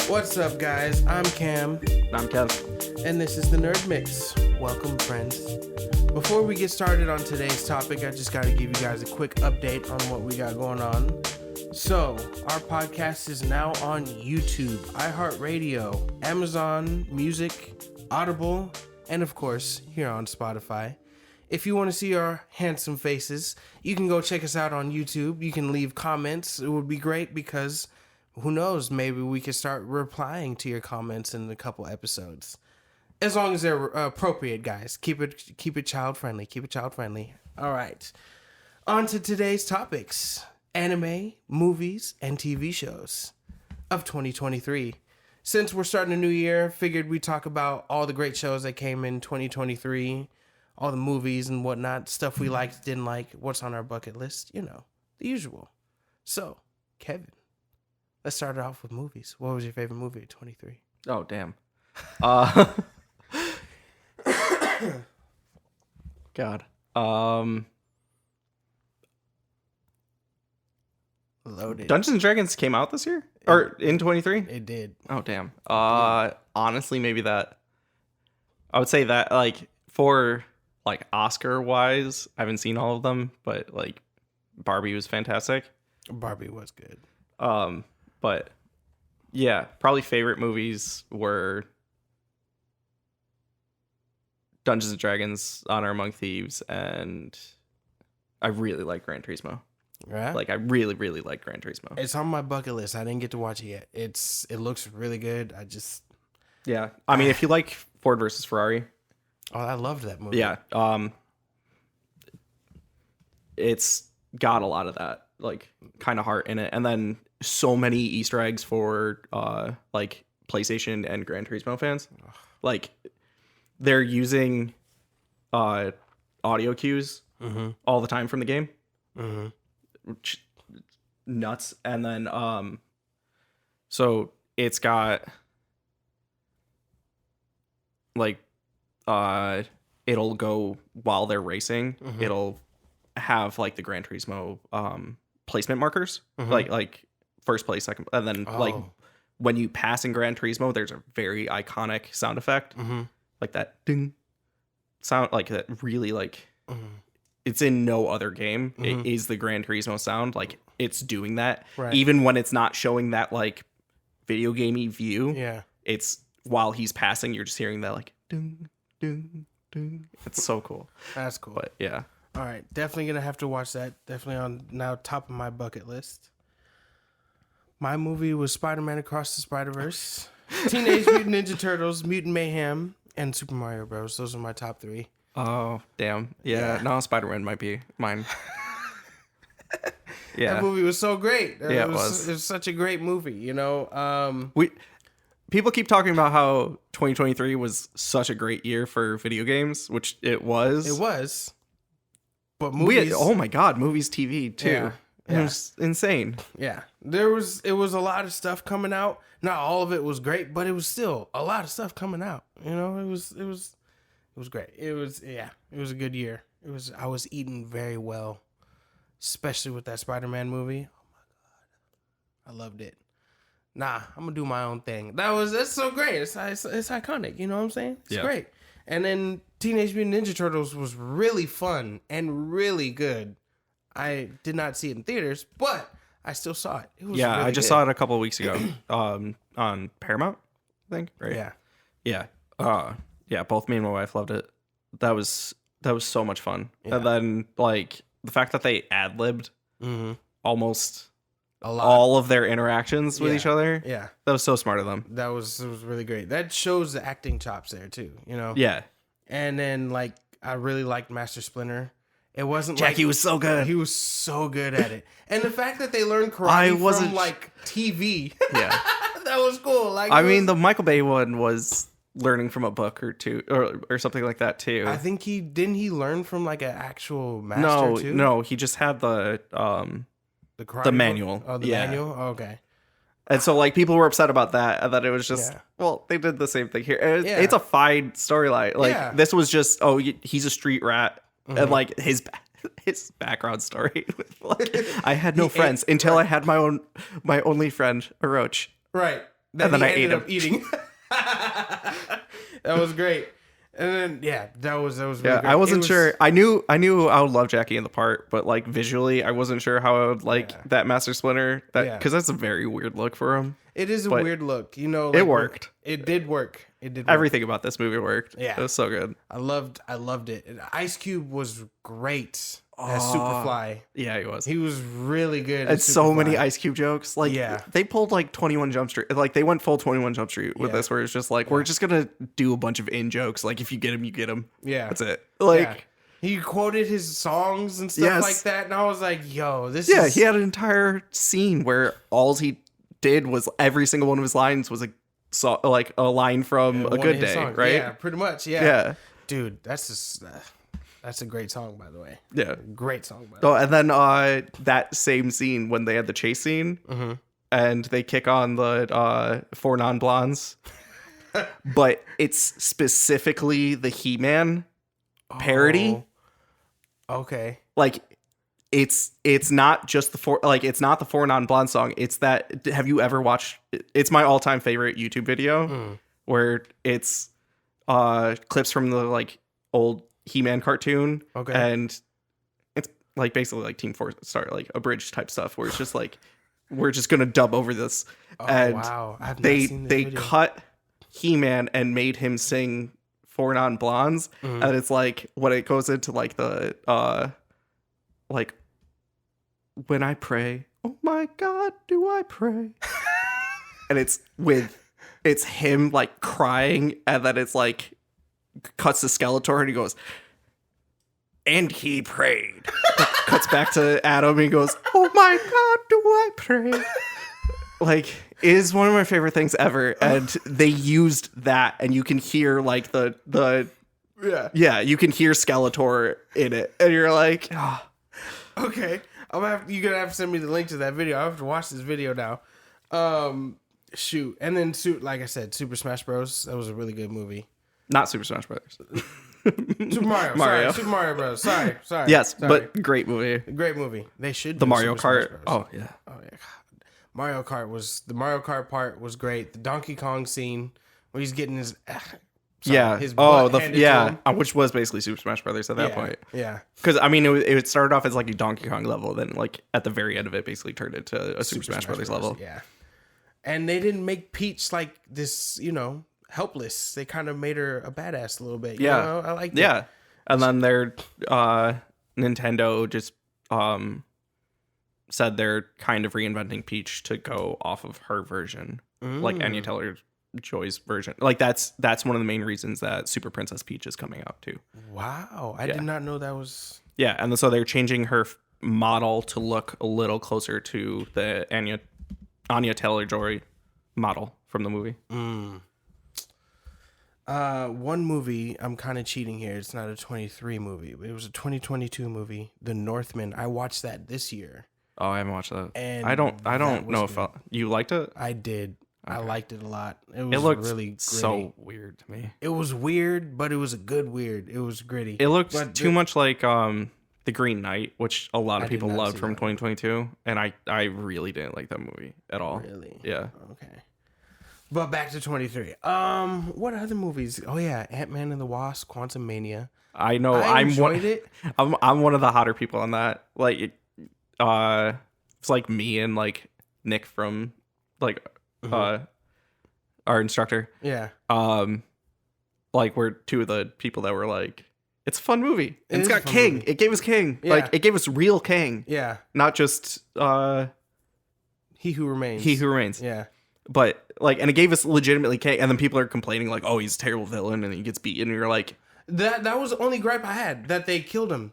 What's up, guys? I'm Cam, I'm Kev. and this is the Nerd Mix. Welcome, friends. Before we get started on today's topic, I just got to give you guys a quick update on what we got going on. So, our podcast is now on YouTube, iHeartRadio, Amazon Music, Audible, and of course, here on Spotify. If you want to see our handsome faces, you can go check us out on YouTube. You can leave comments. It would be great because who knows, maybe we could start replying to your comments in a couple episodes. As long as they're appropriate, guys. Keep it child friendly. Keep it child friendly. All right. On to today's topics. Anime, movies, and TV shows of 2023. Since we're starting a new year, figured we'd talk about all the great shows that came in 2023, all the movies and whatnot, stuff we liked, didn't like, what's on our bucket list, you know, the usual. So, Kevin, let's start it off with movies. What was your favorite movie of 23? Oh, damn. God. Loaded. Dungeons and Dragons came out this year? Or in 23? It did. Oh, damn. Honestly, maybe that. I would say that, like, for, like, Oscar-wise, I haven't seen all of them, but, like, Barbie was fantastic. Barbie was good. But, yeah, probably favorite movies were Dungeons and Dragons, Honor Among Thieves, and I really like Gran Turismo. Right? Like, I really, really like Gran Turismo. It's on my bucket list. I didn't get to watch it yet. It looks really good. Yeah. I mean, if you like Ford versus Ferrari. Oh, I loved that movie. Yeah. It's got a lot of that, like, kind of heart in it. And then so many Easter eggs for, like, PlayStation and Gran Turismo fans. Like, they're using audio cues all the time from the game. Mm-hmm. Which, nuts. And then so it's got like it'll go while they're racing, it'll have like the Gran Turismo placement markers, like first place, second, and then like when you pass in Gran Turismo, there's a very iconic sound effect, like that ding sound, like that really like it's in no other game. It is the Gran Turismo sound. Like, it's doing that. Right. Even when it's not showing that, like, video gamey view. Yeah. It's, while he's passing, you're just hearing that, like, ding, ding, ding. It's so cool. That's cool. But, yeah. All right. Definitely going to have to watch that. Definitely on now top of my bucket list. My movie was Spider-Man Across the Spider-Verse, Teenage Mutant Ninja Turtles, Mutant Mayhem, and Super Mario Bros. Those are my top three. Oh, damn. Yeah. No, Spider-Man might be mine. Yeah. That movie was so great. Yeah, it was. It was such a great movie, you know? People keep talking about how 2023 was such a great year for video games, which it was. It was. But movies... oh my God, movies, TV, too. Yeah. It was insane. Yeah. It was a lot of stuff coming out. Not all of it was great, but it was still a lot of stuff coming out. You know, it was great. It was a good year. I was eating very well, especially with that Spider-Man movie. Oh my God. I loved it. Nah, I'm gonna do my own thing. That's so great. It's iconic, you know what I'm saying? It's great. And then Teenage Mutant Ninja Turtles was really fun and really good. I did not see it in theaters, but I still saw it. It was really I just good. saw it a couple of weeks ago on Paramount, I think, right? Yeah. Yeah, both me and my wife loved it. That was so much fun. Yeah. And then, like, the fact that they ad-libbed almost A lot. all of their interactions with each other. Yeah. That was so smart of them. It was really great. That shows the acting chops there too, you know? Yeah. And then like I really liked Master Splinter. It wasn't Jackie was so good. He was so good at it. And the fact that they learned karate from like TV. Yeah. That was cool. Like I mean, the Michael Bay one was learning from a book or two or something like that too. I think he learn from like an actual master too? No, he just had the karate manual. Oh, the manual? Oh, okay. And so, like, people were upset about that, and that it was just, well, they did the same thing here. It's a fine storyline. Like, this was just, he's a street rat, and, like, his his background story. With, like, I had no friends until I had my only friend, a roach. Right. And then I ate up him. eating. That was great. And then that was really great. I wasn't sure. I knew I would love Jackie in the part, but like visually, I wasn't sure how I would like that Master Splinter. Because that's a very weird look for him. It is a weird look, you know. Like, it worked. It did work. Everything about this movie worked. Yeah, it was so good. I loved it. And Ice Cube was great as Superfly. Yeah, he was. He was really good. And so many Ice Cube jokes. Like, they pulled like 21 Jump Street. Like, they went full 21 Jump Street with this, where it's just like, we're just gonna do a bunch of in jokes. Like, if you get him, you get him. Yeah, that's it. Like, he quoted his songs and stuff like that, and I was like, "Yo, this." Yeah, he had an entire scene where all he did was every single one of his lines was like a line from A Good Day, right? Yeah, pretty much. Yeah. Dude, that's a great song, by the way. Yeah, great song. By the way. And then that same scene when they had the chase scene, and they kick on the 4 non-blondes, but it's specifically the He-Man parody. Okay. Like, it's not just it's not the 4 non-blonde song. It's that. Have you ever watched? It's my all-time favorite YouTube video where it's clips from the like old He-Man cartoon. Okay. And it's like basically like Team 4 Star, like abridged type stuff where it's just like, we're just gonna dub over this. Wow. I have not seen this video. Cut He-Man and made him sing 4 non-blondes, and it's like when it goes into like the like, when I pray, oh my God, do I pray? And it's him like crying, and then it's like cuts to Skeletor and he goes, and he prayed. Cuts back to Adam and he goes, oh my God, do I pray? Like, it is one of my favorite things ever, and they used that, and you can hear like the you can hear Skeletor in it, and you're like, oh. Okay, you're gonna have to send me the link to that video. I have to watch this video now. Shoot, and then like I said, Super Smash Bros. That was a really good movie. Not Super Smash Brothers. Super Mario. Sorry, Super Mario Bros. Sorry. Yes, but great movie. Great movie. They should. The Mario Super Kart. Oh yeah. Oh yeah. God. Mario Kart part was great. The Donkey Kong scene where he's getting his his butt handed to him. Which was basically Super Smash Brothers at that point. Yeah. Because I mean, it started off as like a Donkey Kong level, then like at the very end of it, basically turned into a Super Smash Brothers level. Yeah. And they didn't make Peach like this, helpless. They kind of made her a badass a little bit. You know? I like that. Yeah. And then their Nintendo just said they're kind of reinventing Peach to go off of her version, like Anya Taylor-Joy's version. Like that's one of the main reasons that Super Princess Peach is coming out too. Wow, I did not know that was. Yeah, and so they're changing her model to look a little closer to the Anya Taylor-Joy model from the movie. One movie, I'm kind of cheating here. It's not a 23 movie, but it was a 2022 movie, The Northman. I watched that this year. Oh, I haven't watched that. And I don't know if you liked it. I did. Okay. I liked it a lot. It looked really gritty. So weird to me. It was weird, but it was a good weird. It was gritty. It looked too much like The Green Knight, which a lot of people loved from 2022, and I really didn't like that movie at all. Really? Yeah. Okay. But back to 23. What other movies? Oh yeah, Ant-Man and the Wasp, Quantumania. I know. I enjoyed it. I'm one of the hotter people on that. Like, it's like me and like Nick from like our instructor. Yeah. Like we're two of the people that were like, it's a fun movie. And it's got King. Movie. It gave us King. Yeah. Like it gave us real King. Yeah. Not just He Who Remains. He Who Remains. Yeah. But like, and it gave us legitimately King, and then people are complaining like, oh, he's a terrible villain, and he gets beaten, and you're like, that was the only gripe I had, that they killed him.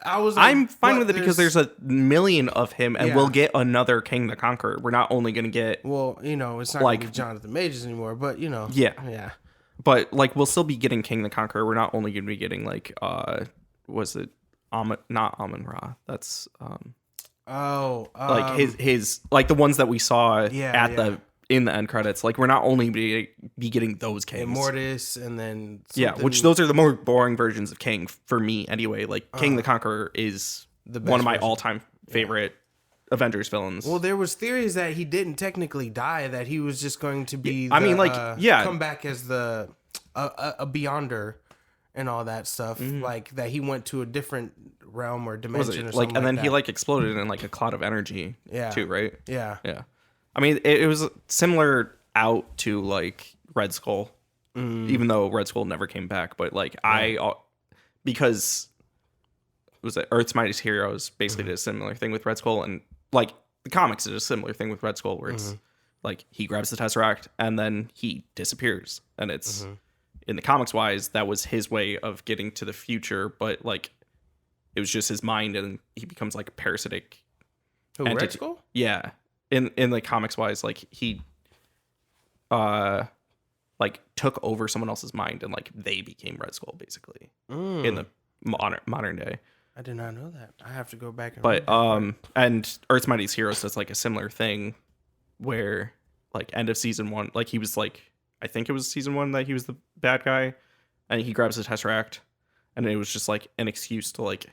I was like, I'm fine with it because there's a million of him, and we'll get another King the Conqueror. We're not only gonna get it's not like Jonathan Majors anymore, but yeah. But like we'll still be getting King the Conqueror. We're not only gonna be getting like was it not Amon-Ra? That's like his like the ones that we saw in the end credits. Like we're not only be getting those Kings, Immortus, and then which those are the more boring versions of King for me anyway. Like King the Conqueror is the best one of my version. all-time favorite Avengers villains. Well, there was theories that he didn't technically die, that he was just going to be I mean, like, yeah. come back as the a Beyonder and all that stuff, like that he went to a different realm or dimension or something like, and then that. he like exploded in like a cloud of energy Yeah. too, right? Yeah. Yeah. I mean, it was similar out to like Red Skull, even though Red Skull never came back. But like because was it Earth's Mightiest Heroes basically did a similar thing with Red Skull, and like the comics did a similar thing with Red Skull, where it's like he grabs the Tesseract and then he disappears, and it's in the comics wise that was his way of getting to the future, but like it was just his mind, and he becomes like a parasitic Who, Red entity. Skull? Yeah, in the comics wise, like he like took over someone else's mind, and like they became Red Skull basically in the modern day. I did not know that. I have to go back and But read that. and Earth's Mightiest Heroes does like a similar thing where like end of season 1, like he was like, I think it was season 1 that he was the bad guy, and he grabs the Tesseract, and it was just like an excuse to like,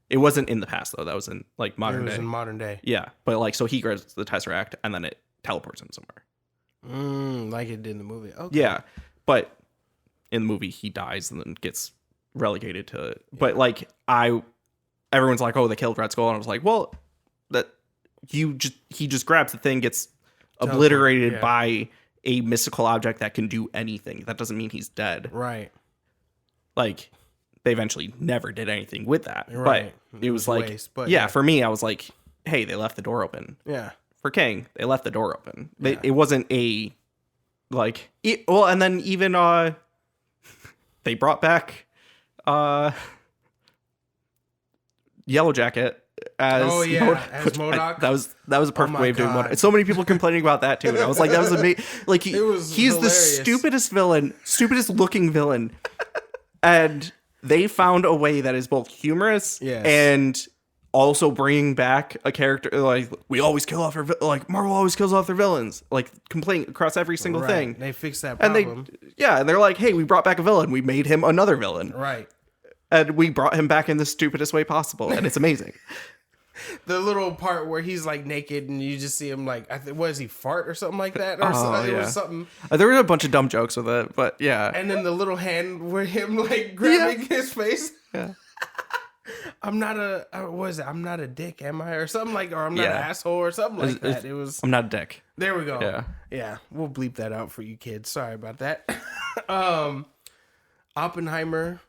it wasn't in the past though, that was in like modern It was day. in modern day. Yeah, but like, so he grabs the Tesseract and then it teleports him somewhere. Like it did in the movie. Okay. Yeah, but in the movie he dies and then gets relegated to. But like everyone's like, oh, they killed Red Skull, and I was like, well, that he just grabs the thing, gets obliterated by a mystical object that can do anything. That doesn't mean he's dead. Right. Like they eventually never did anything with that. Right. But it was like, waste, but yeah, for me, I was like, hey, they left the door open. Yeah. For Kang, they left the door open. It wasn't a like well, and then even they brought back Yellow Jacket as as MODOK. That was a perfect my way of doing God. MODOK. So many people complaining about that too, and I was like, that was amazing. Like It was he's the hilarious. stupidest looking villain, and they found a way that is both humorous and also bringing back a character like we always kill off our like Marvel always kills off their villains, like complaint across every single thing. They fixed that And problem. and they're like, hey, we brought back a villain, we made him another villain, Right. and we brought him back in the stupidest way possible, and it's amazing. The little part where he's like naked and you just see him like, what is he, fart or something like that? Or something. It yeah. was something. There were a bunch of dumb jokes with it, but yeah. And then the little hand where him like grabbing his face. Yeah. I'm not a dick, am I? Or something like, or I'm not an asshole or something like that. It was, I'm not a dick. there we go. Yeah. Yeah. We'll bleep that out for you kids. Sorry about that. Oppenheimer,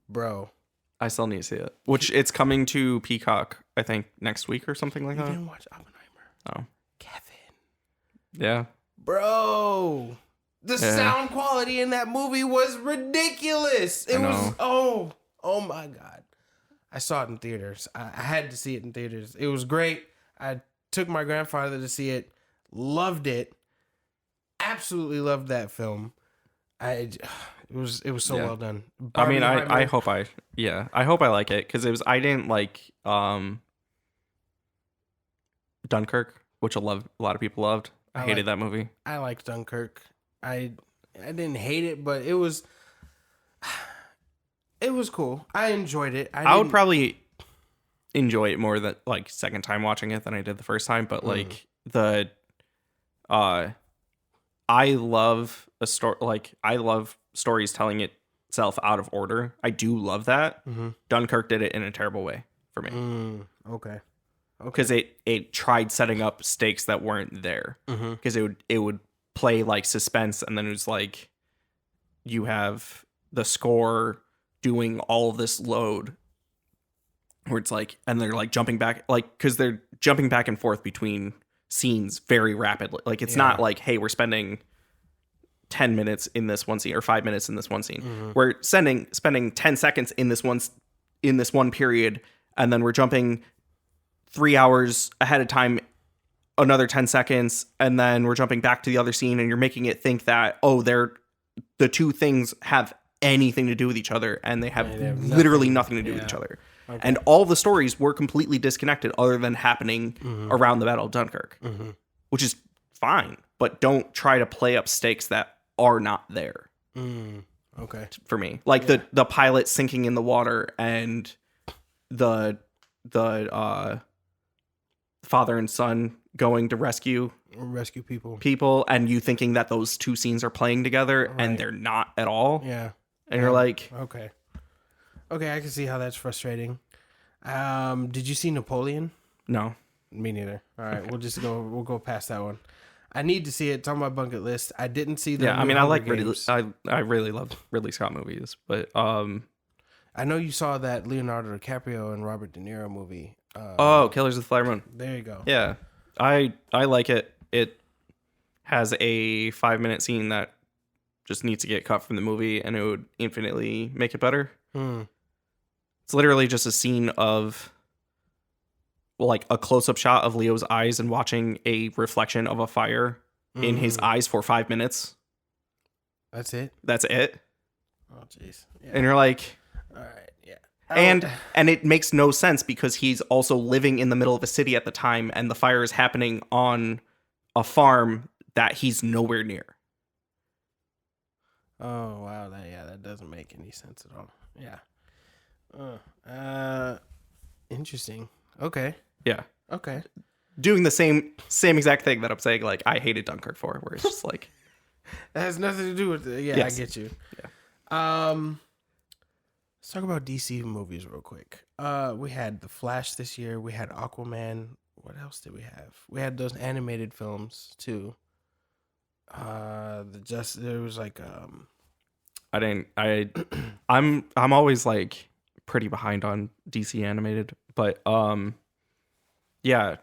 bro. I still need to see it. Which it's coming to Peacock, I think, next week or something like You that. didn't watch Oppenheimer. Oh. Kevin. Yeah. Bro. The sound quality in that movie was ridiculous. It was, oh my God. I saw it in theaters. I had to see it in theaters. It was great. I took my grandfather to see it. Loved it. Absolutely loved that film. It was so well done. I mean, I Barbenheimer. hope I like it, because I didn't like Dunkirk, which a lot of people loved. I hated that movie. I liked Dunkirk. I didn't hate it, but it was cool. I enjoyed it. I would probably enjoy it more that like second time watching it than I did the first time, but like I love a story, like I love stories telling itself out of order. I do love that. Dunkirk did it in a terrible way for me. Okay. Because it tried setting up stakes that weren't there. Because it would play like suspense, and then it was like you have the score doing all of this load where it's like, and they're like jumping back, like, because they're jumping back and forth between scenes very rapidly. Like it's not like, hey, we're spending 10 minutes in this one scene or 5 minutes in this one scene. We're spending 10 seconds in this one period, and then we're jumping 3 hours ahead of time, another 10 seconds, and then we're jumping back to the other scene, and you're making it think that, oh, the two things have anything to do with each other, and they have literally nothing to do with each other. Okay. And all the stories were completely disconnected other than happening around the Battle of Dunkirk, which is fine, but don't try to play up stakes that are not there. Okay. For me, like the pilot sinking in the water and the the father and son going to rescue people, and you thinking that those two scenes are playing together, Right. and they're not at all. Yeah. And you're like, okay, I can see how that's frustrating. Did you see Napoleon? no. Me neither. All right, we'll go past that one. I need to see it. It's on my bucket list. I didn't see the Yeah, I new mean, I Hunger like Games. I really love Ridley Scott movies, but I know you saw that Leonardo DiCaprio and Robert De Niro movie. Killers of the Flower Moon. There you go. Yeah, I like it. It has a 5-minute scene that just needs to get cut from the movie, and it would infinitely make it better. It's literally just a scene of like a close-up shot of Leo's eyes and watching a reflection of a fire in his eyes for 5 minutes. That's it. That's it. Oh, jeez. Yeah. And you're like, All right. Yeah. and it makes no sense because he's also living in the middle of a city at the time, and the fire is happening on a farm that he's nowhere near. Oh wow. That doesn't make any sense at all. Yeah. Interesting. Okay. Yeah. Okay. Doing the same exact thing that I'm saying, like, I hated Dunkirk for, where it's just like, That has nothing to do with it. Yeah, Yes. I get you. Yeah. Let's talk about DC movies real quick. We had The Flash this year. We had Aquaman. What else did we have? We had those animated films too. There was like I'm always like pretty behind on DC animated, but yeah.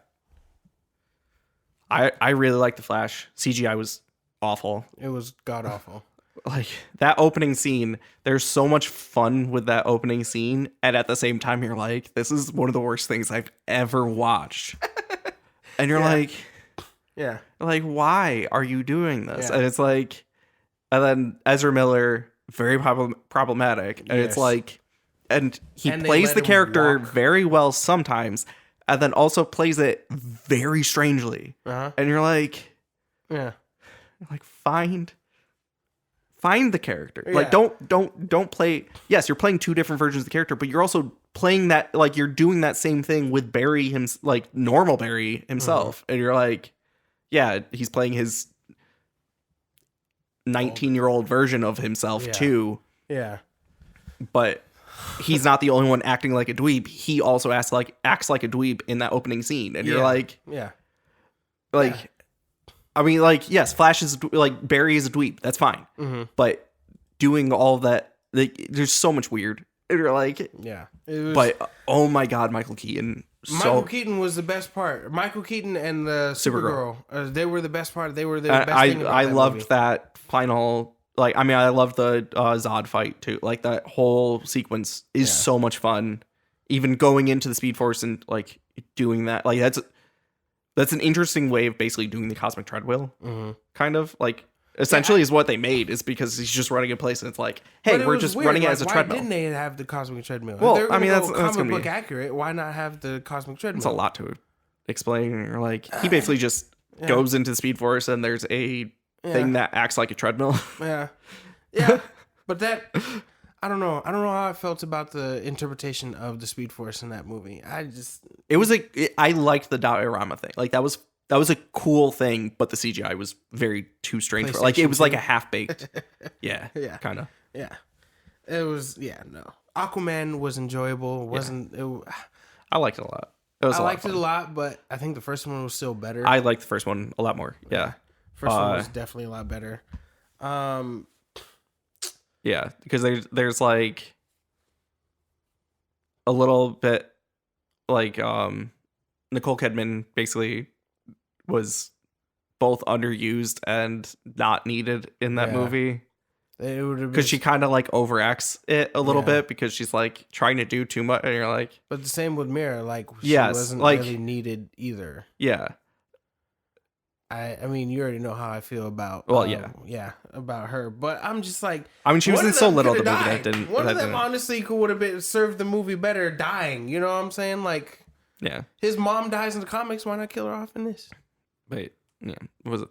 I really like The Flash. CGI was awful. it was god awful. Like that opening scene, there's so much fun with that opening scene, and at the same time you're like, this is one of the worst things I've ever watched. And you're Yeah. like, why are you doing this? Yeah. And it's like, and then Ezra Miller, very problematic, and it's Yes. like, and he And they plays let the him character walk. very well sometimes, and then also plays it very strangely. Uh-huh. And you're like Yeah. find the character. Yeah. Like don't play. Yes, you're playing two different versions of the character, but you're also playing that, like, you're doing that same thing with Barry like normal Barry himself. And you're like, yeah, he's playing his 19-year-old version of himself Yeah. too, Yeah. but he's not the only one acting like a dweeb. He also acts like a dweeb in that opening scene. And you're Yeah. like, Yeah. I mean, like, yes, Flash is like, Barry is a dweeb. That's fine. Mm-hmm. But doing all that, like, there's so much weird. And you're like, Yeah. It was, but oh my God, Michael Keaton. Michael Keaton was the best part. Michael Keaton and the Supergirl. They were the best part. They were the best thing about I that loved movie. that final, like, I mean, I loved the Zod fight too. Like, that whole sequence is so much fun. Even going into the Speed Force and like doing that, like, that's an interesting way of basically doing the cosmic treadmill. Mm-hmm. Kind of like, essentially is what they made, is because he's just running in place and it's like, hey, But it we're was just weird. running it Like, as a why treadmill. didn't they have the cosmic treadmill? Well, If they're I mean, gonna that's go gonna comic be- book accurate. Why not have the cosmic treadmill? It's a lot to explain. And you're like, he basically just goes into the Speed Force and there's a thing that acts like a treadmill. Yeah, yeah. But that, I don't know. I don't know how I felt about the interpretation of the Speed Force in that movie. I liked the diorama thing. Like, that was a cool thing, but the CGI was very too strange. Like, it was like a half-baked. Yeah. Yeah. Kind of. Yeah, it was. Yeah, no. Aquaman was enjoyable. I liked it a lot. It was I a lot liked of it fun. a lot, but I think the first one was still better. I liked the first one a lot more. Yeah. First one was definitely a lot better. Yeah, because there's like a little bit like Nicole Kidman basically was both underused and not needed in that Yeah. movie, It would have because she kind of like overacts it a little Yeah. bit, because she's like trying to do too much, and you're like, But the same with Mira. Like, she Yes, wasn't like- really needed either. yeah, I mean, you already know how I feel about. Well, about her. But I'm just like, I mean, she was one in of so them little of the coulda movie that died. didn't. One that of them didn't- honestly would have been served the movie better dying. You know what I'm saying? Like, yeah, his mom dies in the comics. Why not kill her off in this? wait, yeah, was it?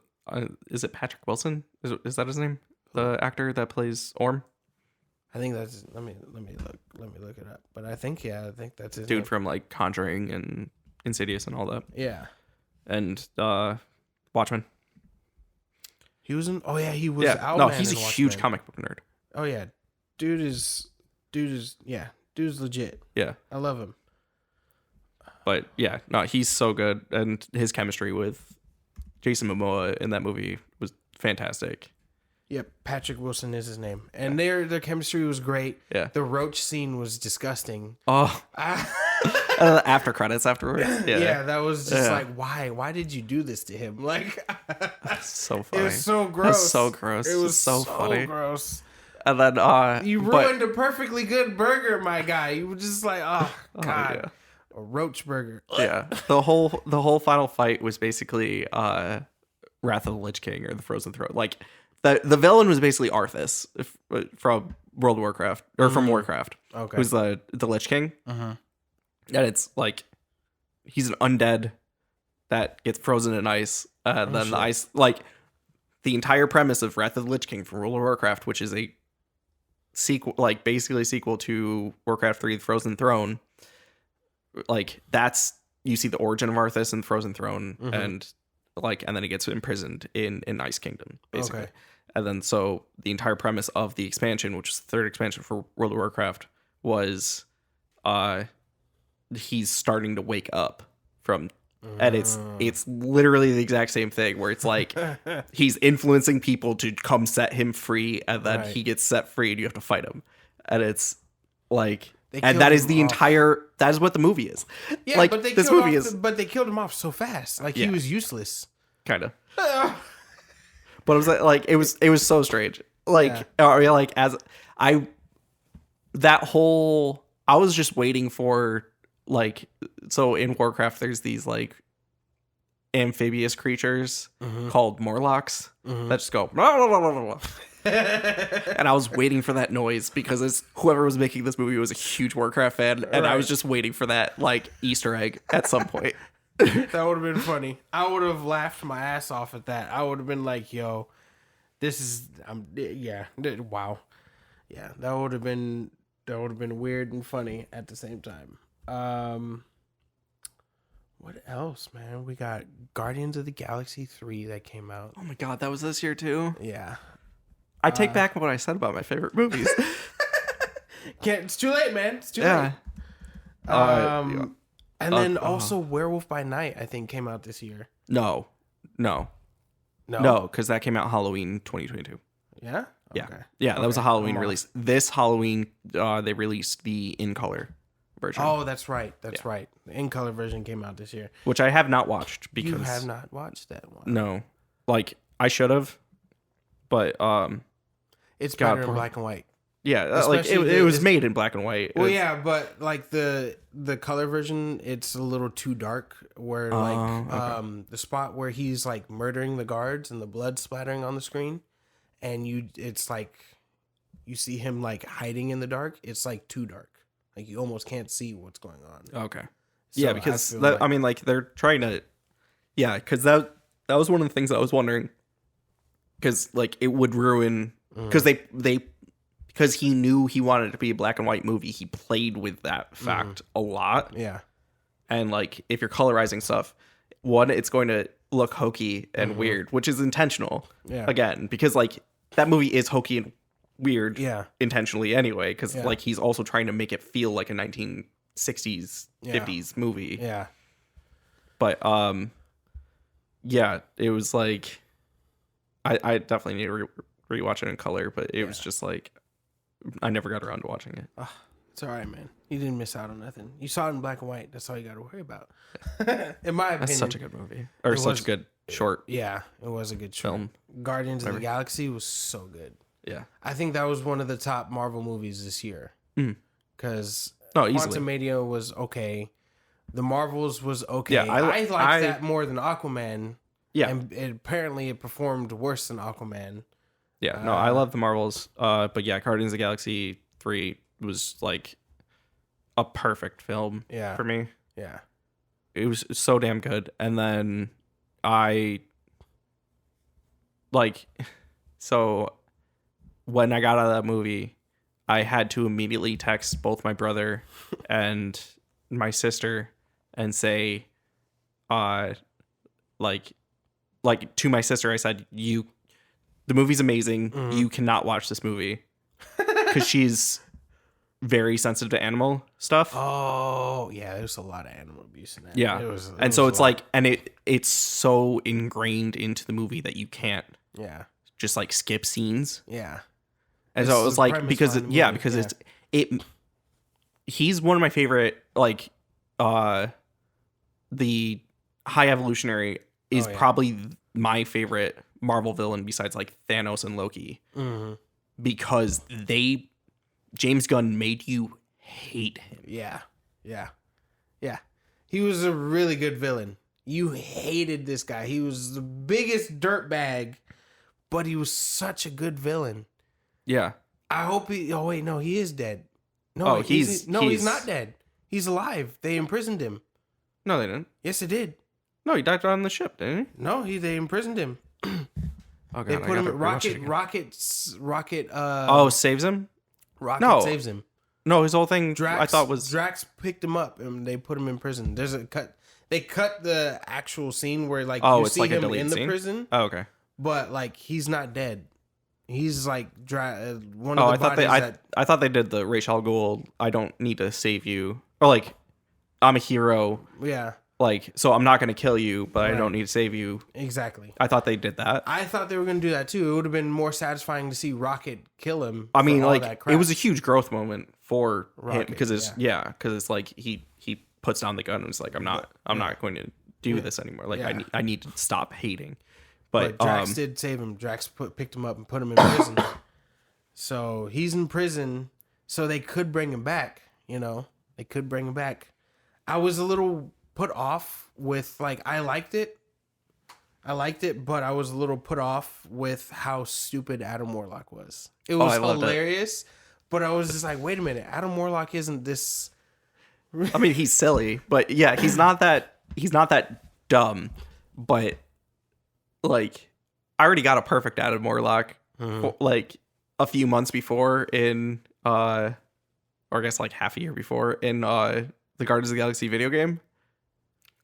Is it Patrick Wilson? Is that his name? The actor that plays Orm? I think that's let me look it up. But I think that's his Dude name. from like Conjuring and Insidious and all that. Yeah. And Watchmen. He was in. Oh yeah, he was. Yeah. Owlman No, he's a in huge Watchmen. comic book nerd. Oh yeah, dude's legit. Yeah. I love him. But yeah, no, he's so good, and his chemistry with Jason Momoa in that movie was fantastic. Yep, Patrick Wilson is his name, and their chemistry was great. Yeah. The roach scene was disgusting. Oh, after credits afterwards. Yeah, that was just like, why? Why did you do this to him? Like, so funny. it was so gross. So gross. It was so funny. gross. And then you ruined a perfectly good burger, my guy. You were just like, oh god, yeah. a roach burger. Yeah, the whole final fight was basically Wrath of the Lich King or the Frozen Throne. Like the villain was basically Arthas from World of Warcraft or from Warcraft. Okay, Who's the Lich King? Uh-huh. And it's like he's an undead that gets frozen in ice. Then the ice, like the entire premise of Wrath of the Lich King from World of Warcraft, which is a sequel, like basically a sequel to Warcraft 3: The Frozen Throne. Like that's you see the origin of Arthas and the Frozen Throne, and then he gets imprisoned in Ice Kingdom, basically. Okay. And then so the entire premise of the expansion, which is the third expansion for World of Warcraft, was he's starting to wake up from, and it's literally the exact same thing where it's like he's influencing people to come set him free, and then he gets set free and you have to fight him. And it's like, and that is the entire, that is what the movie is. Yeah, like but they this killed movie off is but they killed him off so fast. Like he was useless. kind of. But it was like it was so strange. Like like as I was just waiting for like, so in Warcraft there's these like amphibious creatures called Morlocks that just go blah, blah, blah, blah, blah. And I was waiting for that noise because whoever was making this movie was a huge Warcraft fan, and I was just waiting for that like Easter egg at some point. That would have been funny. I would have laughed my ass off at that. I would have been like, yo, this is wow. Yeah, that would have been weird and funny at the same time. What else, man? We got Guardians of the Galaxy 3 that came out. Oh my god, that was this year too? Yeah. I take back what I said about my favorite movies. It's too late, man. It's too Yeah. late. And then also Werewolf by Night, I think, came out this year. No, because that came out Halloween 2022. Yeah? Yeah. Okay. Yeah, that was a Halloween release. This Halloween, they released the in color version. Oh, that's right. That's right. The in color version came out this year. Which I have not watched because You have not watched that one. No. Like I should have. But it's better in black and white. Yeah, like it was made in black and white. Well, yeah, but like the color version, it's a little too dark. Where the spot where he's like murdering the guards and the blood splattering on the screen, and it's like you see him like hiding in the dark. It's like too dark. Like you almost can't see what's going on. Okay. So yeah, because I mean, like they're trying to. Yeah, because that was one of the things I was wondering. Because like it would ruin because because he knew he wanted it to be a black and white movie. He played with that fact a lot. Yeah. And like if you're colorizing stuff, one, it's going to look hokey and weird, which is intentional. Yeah. Again, because like that movie is hokey and weird. Yeah. Intentionally anyway, because like he's also trying to make it feel like a 1960s 50s movie. Yeah. But yeah, it was like I definitely need to rewatch it in color, but it was just like I never got around to watching it. It's all right, man. You didn't miss out on nothing. You saw it in black and white. That's all you got to worry about. In my opinion, That's such a good movie, or such a good short. Yeah, it was a good film. Guardians of the Galaxy was so good. Yeah, I think that was one of the top Marvel movies this year. Because easily. Quantumania was okay. The Marvels was okay. Yeah, I liked that more than Aquaman. Yeah, and apparently it performed worse than Aquaman. Yeah, no, I love the Marvels. But yeah, Guardians of the Galaxy 3 was like a perfect film for me. Yeah. It was so damn good. And then I like, so when I got out of that movie, I had to immediately text both my brother and my sister and say, like to my sister, I said, the movie's amazing. Mm-hmm. You cannot watch this movie because she's very sensitive to animal stuff. Oh, yeah, there's a lot of animal abuse in that. Yeah. It So was it's a lot. like, and it's so ingrained into the movie that you can't Yeah, just like skip scenes. yeah. And It's so it was the like, premise because behind the yeah, movie, because he's one of my favorite, like, the High Evolutionary is Oh, yeah. probably my favorite Marvel villain besides like Thanos and Loki, Mm-hmm. because James Gunn made you hate him. Yeah, yeah, yeah. He was a really good villain. You hated this guy. He was the biggest dirtbag, but he was such a good villain. Yeah. I hope he. Oh wait, no, he is dead. No, Oh, he's he's not dead. He's alive. They imprisoned him. No, they didn't. Yes, they did. No, he died on the ship, didn't he? No, they imprisoned him. Oh god, They I put him. gotta rewatch it Rocket. again. Oh, saves him? Rocket no. saves him. No, his whole thing Drax, I thought was Drax picked him up and they put him in prison. There's a cut. They cut the actual scene where like you it's see like a him deleted in the scene? prison, Oh, okay. but like he's not dead. He's like one Oh, of I the thought bodies I thought they did the Ra's al Ghul, I don't need to save you, or like I'm a hero, yeah, like, so I'm not gonna kill you, but I Right. don't need to save you. exactly. I thought they did that. I thought they were gonna do that too. It would have been more satisfying to see Rocket kill him. I mean, for all like, that crap. it was a huge growth moment for him Rocket, because it's like he puts down the gun and is like, I'm not going to do this anymore. Like, Yeah. I need to stop hating. But But Drax did save him. Drax picked him up and put him in prison. So he's in prison. So they could bring him back. You know, they could bring him back. I was a little put off with like I liked it, but I was a little put off with how stupid Adam Warlock was. It was I loved it. hilarious, but I was just like, wait a minute, Adam Warlock isn't this. I mean, he's silly, but yeah, he's not that dumb. But like, I already got a perfect Adam Warlock like a few months before in or I guess like half a year before in the Guardians of the Galaxy video game.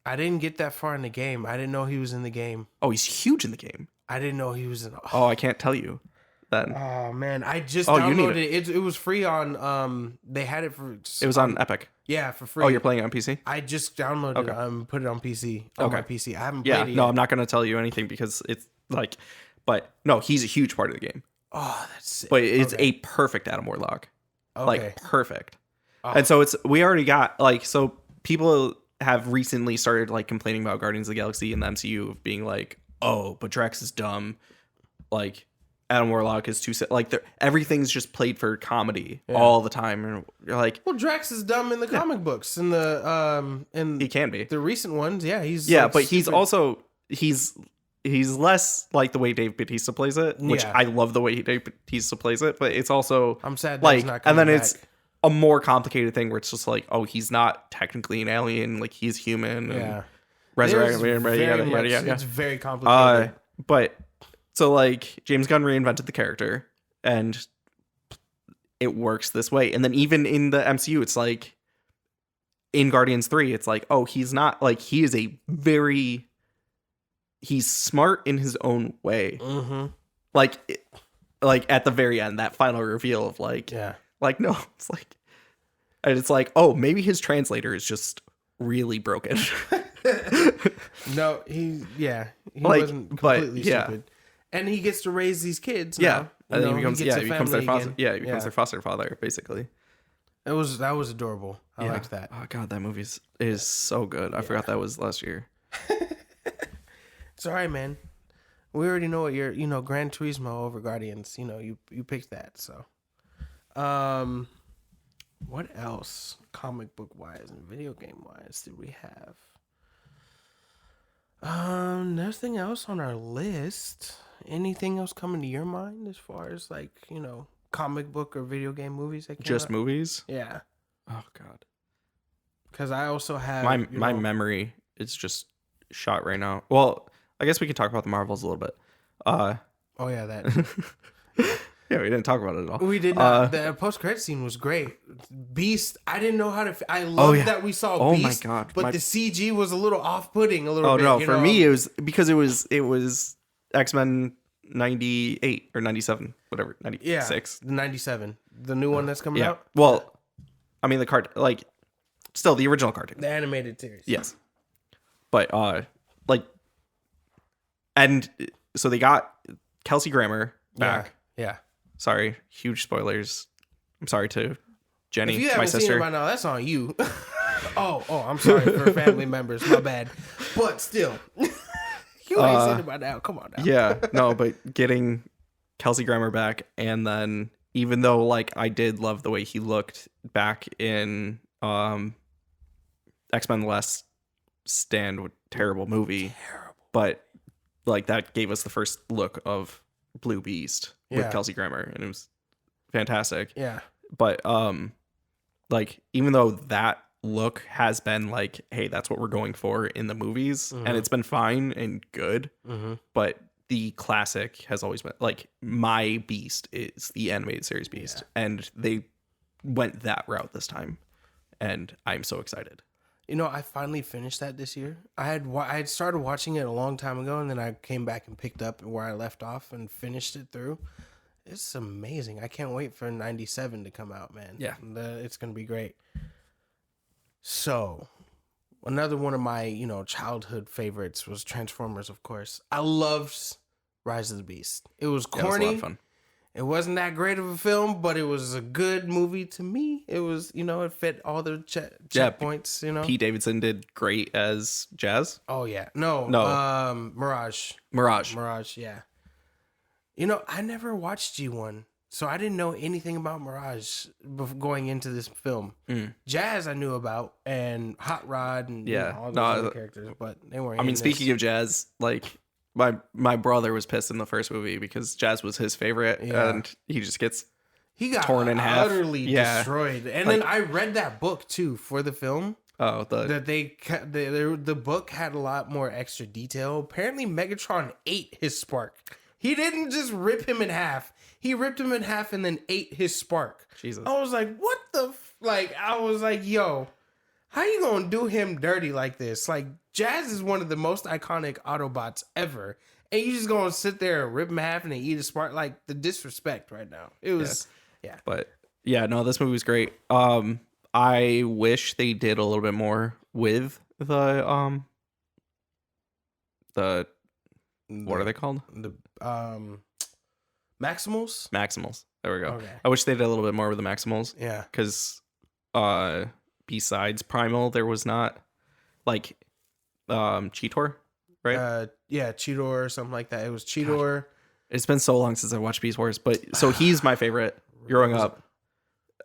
I didn't get that far in the game. I didn't know he was in the game. Oh, he's huge in the game. I didn't know he was in. Oh, I can't tell you then. Oh man, I just Oh, you need downloaded it. It was free on they had it for It was on Epic. yeah, for free. Oh, you're playing it on PC? I just downloaded it, put it on PC. On my Okay. PC. I haven't Yeah, played it no, yet. I'm not going to tell you anything because it's like, but no, he's a huge part of the game. Oh, that's sick. But it's Okay. a perfect Adam Warlock. Okay. Like, perfect. Oh. And so we already got, like, so people have recently started, like, complaining about Guardians of the Galaxy and the MCU of being like, oh, but Drax is dumb. Like, Adam Warlock is too, like, everything's just played for comedy all the time. And you're like, Well, Drax is dumb in the comic books. In the he can be. the recent ones, yeah, he's Yeah, like, but he's stupid. also, he's less like the way Dave Bautista plays it, which Yeah. I love the way Dave Bautista plays it, but it's also I'm sad that like, he's not and coming then back. it's a more complicated thing where it's just like, oh, he's not technically an alien, like he's human, and yeah. resurrected, There's yada, very yada, much- yada, yada. It's very complicated. But so like James Gunn reinvented the character, and it works this way. And then even in the MCU, it's like in Guardians 3, it's like, oh, he's not like, he is he's smart in his own way. Mm-hmm. Like at the very end, that final reveal of like, Yeah. like, no, it's like, and it's like, oh, maybe his translator is just really broken. No, he Like, wasn't but, completely yeah. stupid. And he gets to raise these kids. Yeah. now. And then You he know, becomes, gets a he becomes their family foster, again. he becomes their foster father, basically. That was adorable. I liked that. Oh god, that movie is so good. I forgot that was last year. It's all right, man. We already know what you're, Gran Turismo over Guardians. You picked that. So, what else, comic book wise and video game wise, did we have? Nothing else on our list. Anything else coming to your mind as far as like comic book or video game movies that came Just out? movies? Yeah, Oh god. because I also have My memory is just shot right now. Well, I guess we could talk about the Marvels a little bit. Oh yeah, that. Yeah, we didn't talk about it at all. We did not. The post-credit scene was great. Beast, I didn't know how to... I love that we saw Beast. Oh my god. But the CG was a little off-putting a little bit. No, for me it was because it was X-Men 98 or 97, whatever, 96. The 97. The new one that's coming out? Well, I mean still the original cartoon. The animated series. Yes. But and so they got Kelsey Grammer back. Yeah. Sorry, huge spoilers. I'm sorry to Jenny, if you haven't my sister. seen it by now, that's on you. oh, I'm sorry for family members. My bad. But still, you ain't seen it by now. Come on now. Yeah, no, but getting Kelsey Grammer back, and then even though I did love the way he looked back in X-Men: The Last Stand, terrible movie, but that gave us the first look of Blue Beast with Kelsey Grammer, and it was fantastic. Yeah. But even though that look has been hey, that's what we're going for in the movies, and it's been fine and good, but the classic has always been my Beast is the animated series Beast, and they went that route this time, and I'm so excited. I finally finished that this year. I had started watching it a long time ago, and then I came back and picked up where I left off and finished it through. It's amazing. I can't wait for 97 to come out, man. Yeah. It's going to be great. So, another one of my, childhood favorites was Transformers, of course. I loved Rise of the Beast. It was corny. Yeah, it was a lot of fun. It wasn't that great of a film, but it was a good movie to me. It was, it fit all the checkpoints, Pete Davidson did great as Jazz. Oh, yeah. No. Mirage, yeah. I never watched G1, so I didn't know anything about Mirage going into this film. Jazz I knew about, and Hot Rod, and all those other characters, but they weren't. I mean, speaking of Jazz, my brother was pissed in the first movie because Jazz was his favorite, and he just gets torn in half, utterly destroyed. And then I read that book too for the film. Oh, the book had a lot more extra detail. Apparently, Megatron ate his spark. He didn't just rip him in half. He ripped him in half and then ate his spark. Jesus. I was like, what the... I was like, yo, how you gonna do him dirty like this? Jazz is one of the most iconic Autobots ever. And you just gonna sit there and rip him in half and then eat his spark? The disrespect right now. It was... Yeah. But, yeah, no, this movie was great. I wish they did a little bit more with the what are they called? The Maximals? Maximals. There we go. Okay. I wish they did a little bit more with the Maximals. Yeah. Because besides Primal, there was not Cheetor, right? Yeah, Cheetor or something like that. It was Cheetor. God. It's been so long since I watched Beast Wars, but so he's my favorite growing up.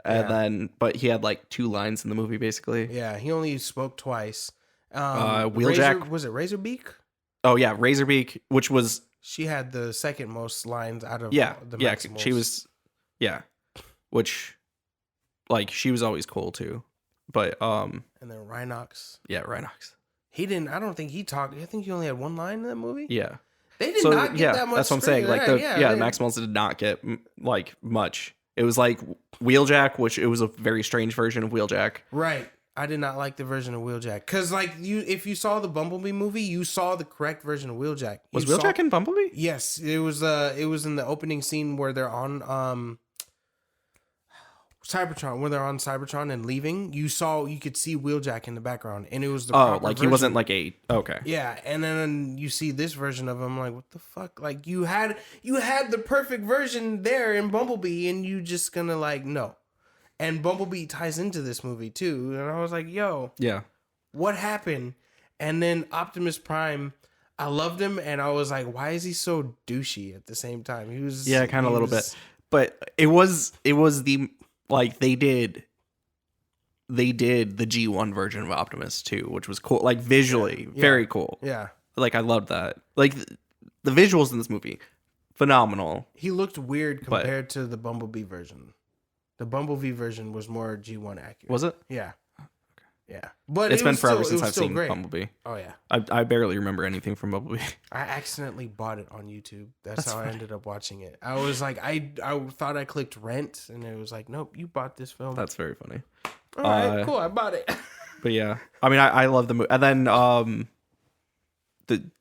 And then, but he had 2 lines in the movie, basically. Yeah, he only spoke twice. Wheeljack. Was it Razorbeak? Oh yeah, Razorbeak, which was... She had the second most lines out of the Maximals. She was... Yeah. Which, she was always cool, too. But, And then Rhinox. Yeah, Rhinox. He didn't... I don't think he talked... I think he only had 1 line in that movie. Yeah. They did not get that much. That's what I'm saying. The Maximals did not get, much. It was Wheeljack, which it was a very strange version of Wheeljack. Right. I did not like the version of Wheeljack because, if you saw the Bumblebee movie, you saw the correct version of Wheeljack. Was Wheeljack in Bumblebee? Yes, it was. It was in the opening scene where they're on Cybertron, where they're on Cybertron and leaving. You could see Wheeljack in the background, and it was the proper he version. wasn't okay. Yeah, and then you see this version of him. What the fuck? You had the perfect version there in Bumblebee, and you just gonna no. And Bumblebee ties into this movie too. And I was like, yo, yeah, what happened? And then Optimus Prime, I loved him. And I was like, why is he so douchey at the same time? He was... Yeah, kind of a little bit. But it was the... they did the G1 version of Optimus too, which was cool. Visually, very cool. Yeah. I loved that. The visuals in this movie, phenomenal. He looked weird compared to the Bumblebee version. The Bumblebee version was more G1 accurate. Was it? Yeah. Yeah, but It's it been was forever still, since it was I've still seen great. Bumblebee. Oh yeah, I barely remember anything from Bumblebee. I accidentally bought it on YouTube. That's how funny. I ended up watching it. I was like, I thought I clicked rent, and it was like, nope, you bought this film. That's very funny. All right, cool, I bought it. But yeah, I mean, I love the movie. And then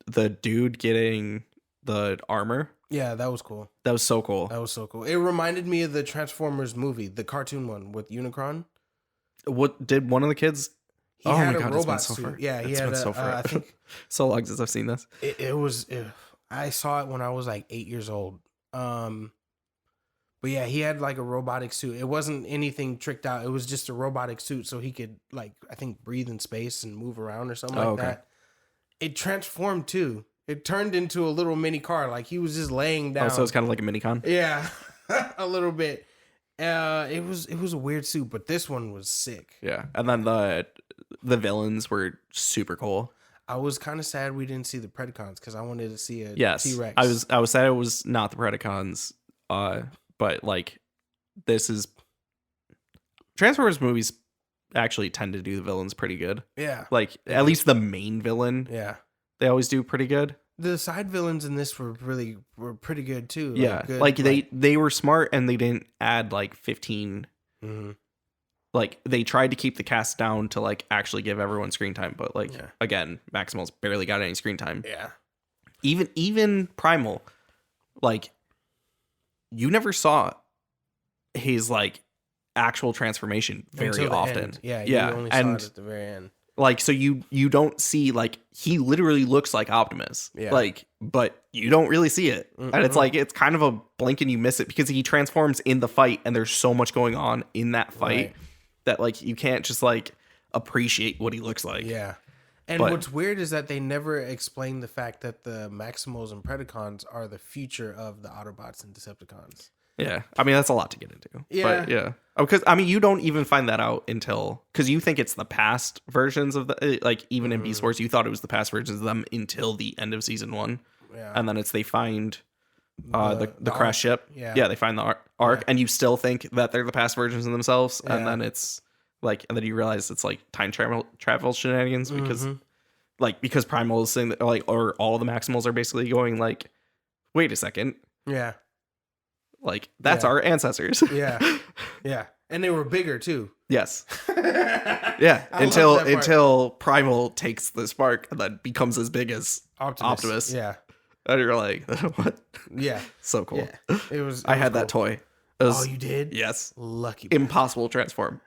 the dude getting the armor, Yeah, that was cool. that was so cool. That was so cool. It reminded me of the Transformers movie, the cartoon one with Unicron. What did one of the kids? He Oh had my a God, it's been robot so suit. far. Yeah, he It's had been a, so far. I think So long since I've seen this. it was. I saw it when I was like 8 years old. But yeah, he had like a robotic suit. It wasn't anything tricked out. It was just a robotic suit, so he could like I think breathe in space and move around or something like that. It transformed too. It turned into a little mini car. Like he was just laying down. Oh, so it's kind of like a mini con. Yeah, a little bit. It was a weird suit, but this one was sick. Yeah, and then the villains were super cool. I was kind of sad we didn't see the Predacons because I wanted to see a Yes, T-Rex. I was sad it was not the Predacons. But like this is Transformers movies actually tend to do the villains pretty good. Yeah, Like at least the main villain, yeah. they always do pretty good. The side villains in this were pretty good too. Yeah, good, like they were smart and they didn't add like 15. Mhm. Like they tried to keep the cast down to like actually give everyone screen time, but like Yeah. again, Maximal's barely got any screen time. Yeah, Even Primal, like you never saw his like actual transformation very Until the often. end. Yeah, yeah, you only saw and it at the very end. like so you don't see like he literally looks like Optimus. Yeah. Like, but you don't really see it. And it's like it's kind of a blink and you miss it because he transforms in the fight and there's so much going on in that fight Right. that like you can't just like appreciate what he looks like. Yeah. And But- what's weird is that they never explain the fact that the Maximals and Predacons are the future of the Autobots and Decepticons. Yeah. I mean, that's a lot to get into. Yeah. But yeah. Because, I mean, you don't even find that out until, because you think it's the past versions of the, like, even in Beast Wars, you thought it was the past versions of them until the end of season 1. Yeah. And then it's they find the crash Ark. ship. Yeah. They find the Ark, and you still think that they're the past versions of themselves. And Yeah. then it's like, and then you realize it's like time travel shenanigans because, because Primal is saying that, like, or all the Maximals are basically going, like, wait a second. Yeah. Like, that's Yeah. our ancestors. Yeah. Yeah. And they were bigger too. Yes. Yeah. I love that part. Until Primal takes the spark and then becomes as big as Optimus. Yeah. And you're like, what? Yeah. So cool. Yeah. It was. I had that toy. It was, Oh, you did? yes. Lucky. Impossible to transform.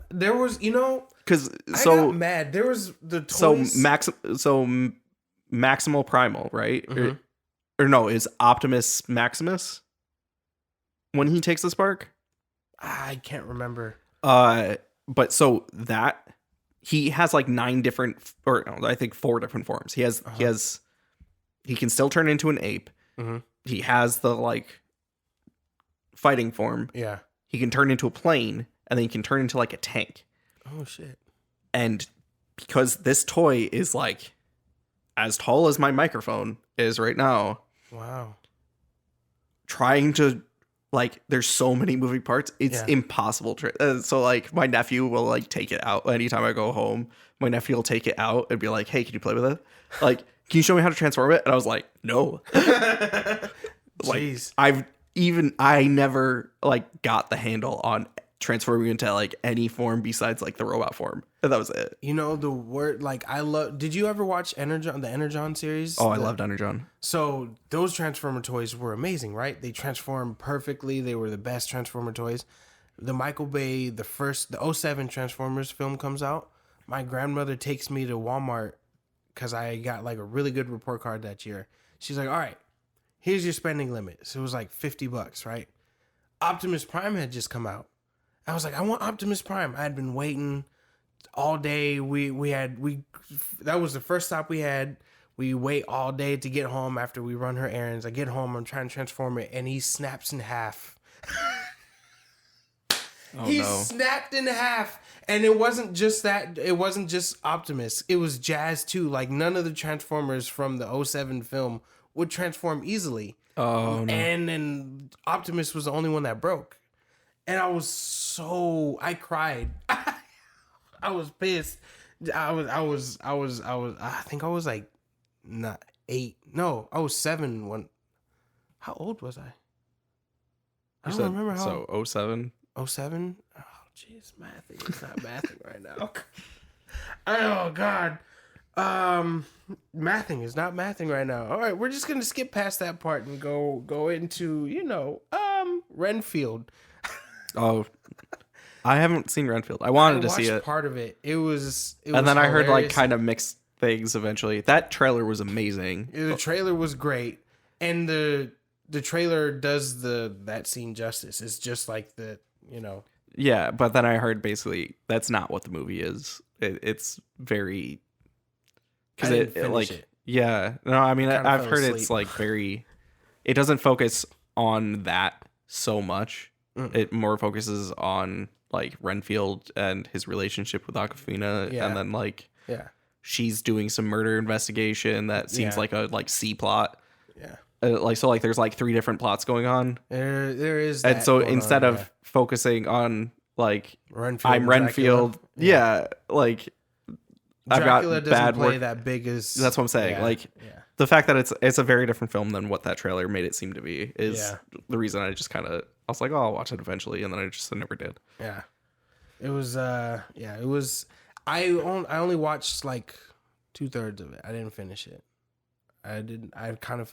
There was, Because I got mad. There was the toys. Maximal Primal, right? Mhm. Or no, is Optimus Maximus when he takes the spark? I can't remember. But so that he has like 9 different, or no, I think 4 different forms. He can still turn into an ape. Mhm. He has the like fighting form. Yeah. He can turn into a plane, and then he can turn into like a tank. Oh shit. And because this toy is like as tall as my microphone is right now, Wow. trying to like, there's so many moving parts, it's Yeah. impossible. So like my nephew will like take it out anytime I go home. My nephew will take it out and be like, hey, can you play with it? Like, can you show me how to transform it? And I was like, no. Like, Jeez. I never like got the handle on transforming into like any form besides like the robot form. And that was it. The word, like, I love. Did you ever watch the Energon series? Oh, I loved Energon. So those Transformer toys were amazing, right? They transformed perfectly. They were the best Transformer toys. The Michael Bay, the 07 Transformers film comes out. My grandmother takes me to Walmart because I got like a really good report card that year. She's like, all right, here's your spending limit. So it was like $50, right? Optimus Prime had just come out. I was like, I want Optimus Prime. I had been waiting all day. That was the first stop we had. We wait all day to get home after we run her errands. I get home, I'm trying to transform it, and he snaps in half. Oh, He no. snapped in half. And it wasn't just that. It wasn't just Optimus. It was Jazz too. Like, none of the Transformers from the 07 film would transform easily. Oh, no. And then Optimus was the only one that broke. And I cried. I was pissed. I think I was like not 8. No, I was 7 when. How old was I? I don't remember how. So 07? 07? Oh, jeez, mathing. It's not mathing right now. Oh God. Mathing is not mathing right now. All right, we're just gonna skip past that part and go into Renfield. Oh, I haven't seen Renfield. I wanted to see it. Part of it. It was and then I heard like kind of mixed things eventually. That trailer was amazing. The trailer was great, and the trailer does that scene justice. It's just like Yeah, but then I heard basically that's not what the movie is. It's very because it. Yeah, no, I mean I've heard it's like very. It doesn't focus on that so much. It more focuses on like Renfield and his relationship with Awkwafina, and then like she's doing some murder investigation that seems like a C plot. Yeah. There's like 3 different plots going on. There is, and so instead of focusing on like Renfield, I'm Renfield, like I've got bad play work. That big as that's what I'm saying. The fact that it's a very different film than what that trailer made it seem to be is the reason I just kind of I was like, oh, I'll watch it eventually, and then I never did. Yeah, it was it was. I only watched like 2/3 of it. I didn't finish it. I kind of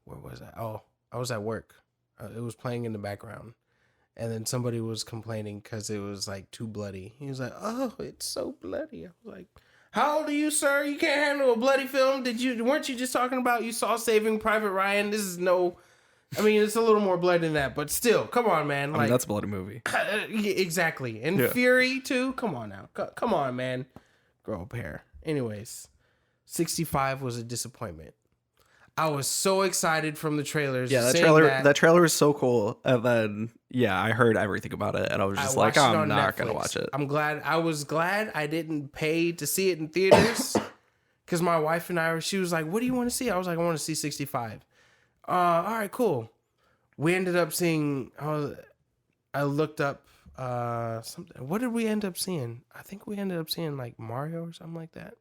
where was I? Oh, I was at work. It was playing in the background, and then somebody was complaining because it was like too bloody. He was like, "Oh, it's so bloody." I was like, "How old are you, sir? You can't handle a bloody film? Weren't you just talking about you saw Saving Private Ryan? This is no." I mean, it's a little more blood than that, but still, come on, man. I mean, that's a bloody movie. Exactly. And Fury, too. Come on now. Come on, man. Grow up hair. Anyways, 65 was a disappointment. I was so excited from the trailers. Yeah, that trailer was so cool. And then, I heard everything about it, and I was just like, I'm not going to watch it. I was glad I didn't pay to see it in theaters, because my wife and she was like, what do you want to see? I was like, I want to see 65. All right, cool. We ended up seeing. I looked up something. What did we end up seeing? I think we ended up seeing like Mario or something like that.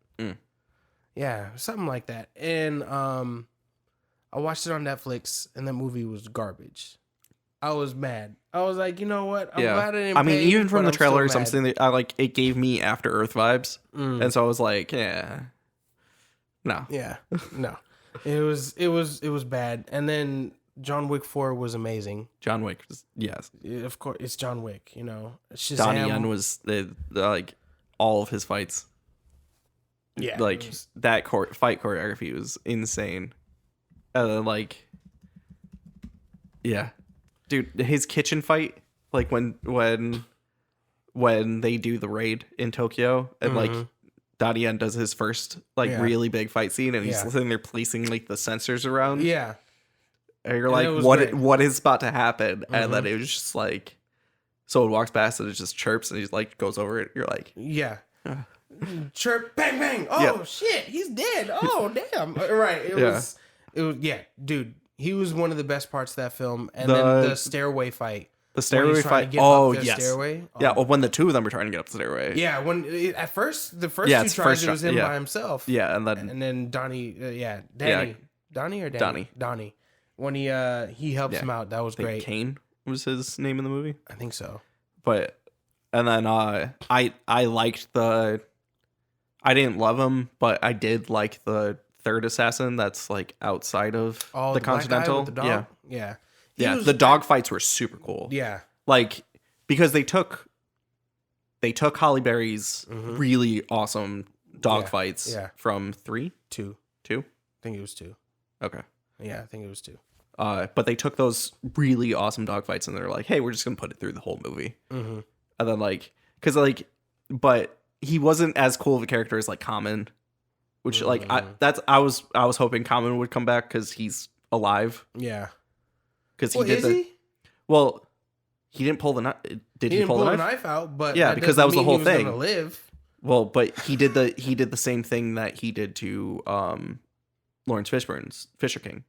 Yeah, something like that. And I watched it on Netflix, and that movie was garbage. I was mad. I was like, you know what? I'm glad I didn't. I mean, even from the trailers, I'm saying that it gave me After Earth vibes, and so I was like, no. It was bad. And then John Wick 4 was amazing. John Wick was, yes. Of course, it's John Wick, Shazam. Donnie Yen was like all of his fights. Yeah. Like that fight choreography was insane. And then dude, his kitchen fight, like when they do the raid in Tokyo and Donnie Yen does his first really big fight scene, and he's sitting there placing like the sensors around. Yeah, and you're like, what is about to happen? And then it was just like, someone walks past and it just chirps, and he's like goes over it. You're like, chirp, bang, bang. Oh shit, he's dead. Oh damn. Right. It was dude. He was one of the best parts of that film, and then the stairway fight. The stairway fight. Oh, yes. Stairway. Oh. Yeah, well, when the two of them were trying to get up the stairway. Yeah, when at first the first two tries, it was him by himself. Yeah, and then Donnie. Danny. Donnie or Danny? Donnie. When he helps him out, that was great. Kane was his name in the movie. I think so. But and then I liked the. I didn't love him, but I did like the third assassin. That's like outside of the Continental. Yeah. The dog fights were super cool. Yeah. Like, because they took Halle Berry's really awesome dog fights from 3? 2. 2? I think it was 2. Okay. Yeah, I think it was 2. But they took those really awesome dog fights and they're like, hey, we're just going to put it through the whole movie. And then but he wasn't as cool of a character as like Common, which I was hoping Common would come back because he's alive. Yeah. Because he didn't pull the knife. Did he pull the knife out? But because that was the whole thing. Live. Well, but he did the same thing that he did to Lawrence Fishburne's Fisher King.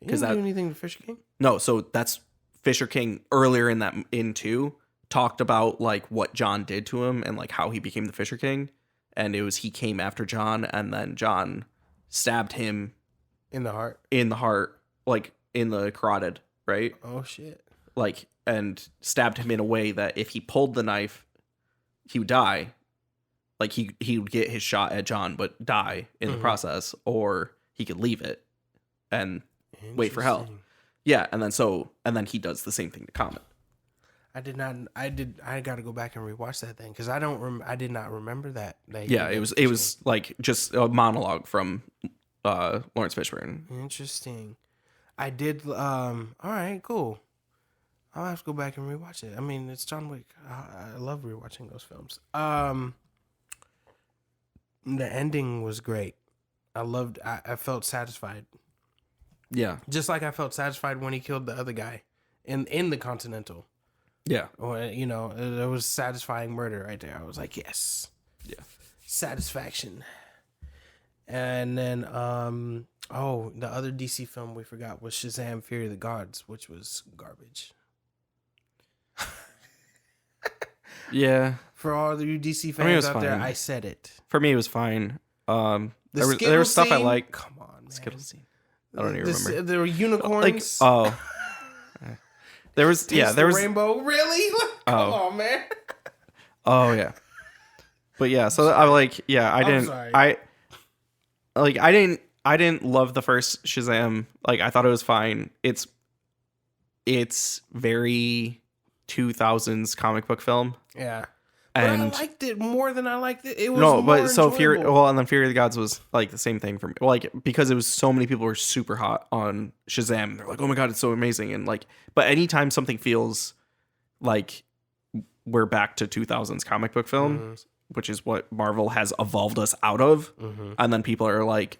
He didn't do anything to Fisher King. No, so that's Fisher King earlier in 2. talked about like what John did to him and like how he became the Fisher King, and it was he came after John, and then John stabbed him In the heart. like in the carotid, right? Oh shit. Like, and stabbed him in a way that if he pulled the knife, he would die. Like he would get his shot at John, but die in the process, or he could leave it and wait for help. Yeah, and then he does the same thing to Comet. I got to go back and rewatch that thing because I did not remember that. Yeah, it was like just a monologue from Lawrence Fishburne. Interesting. I did. All right, cool. I'll have to go back and rewatch it. I mean, it's John Wick. I love rewatching those films. The ending was great. I felt satisfied. Yeah. Just like I felt satisfied when he killed the other guy in the Continental. Yeah. Or, you know, it was satisfying murder right there. I was like, yes. Yeah. Satisfaction. And then, the other DC film we forgot was Shazam! Fury of the Gods, which was garbage. Yeah. For all the DC fans out there, fine. I said it. For me, it was fine. There was Skittles stuff I scene? like. Come on, man. Skittles scene. I don't even remember. There were unicorns. Like, there was rainbow. Really? Come on, man. Oh yeah. But yeah, so I like I didn't sorry. I didn't love the first Shazam. Like I thought it was fine. It's very 2000s comic book film. Yeah. And but I liked it more than I liked it. It was no, more but so enjoyable. and then Fury of the Gods was like the same thing for me. Like because it was so many people were super hot on Shazam. And they're like, oh my god, it's so amazing. And like, but anytime something feels like we're back to 2000s comic book film, which is what Marvel has evolved us out of, and then people are like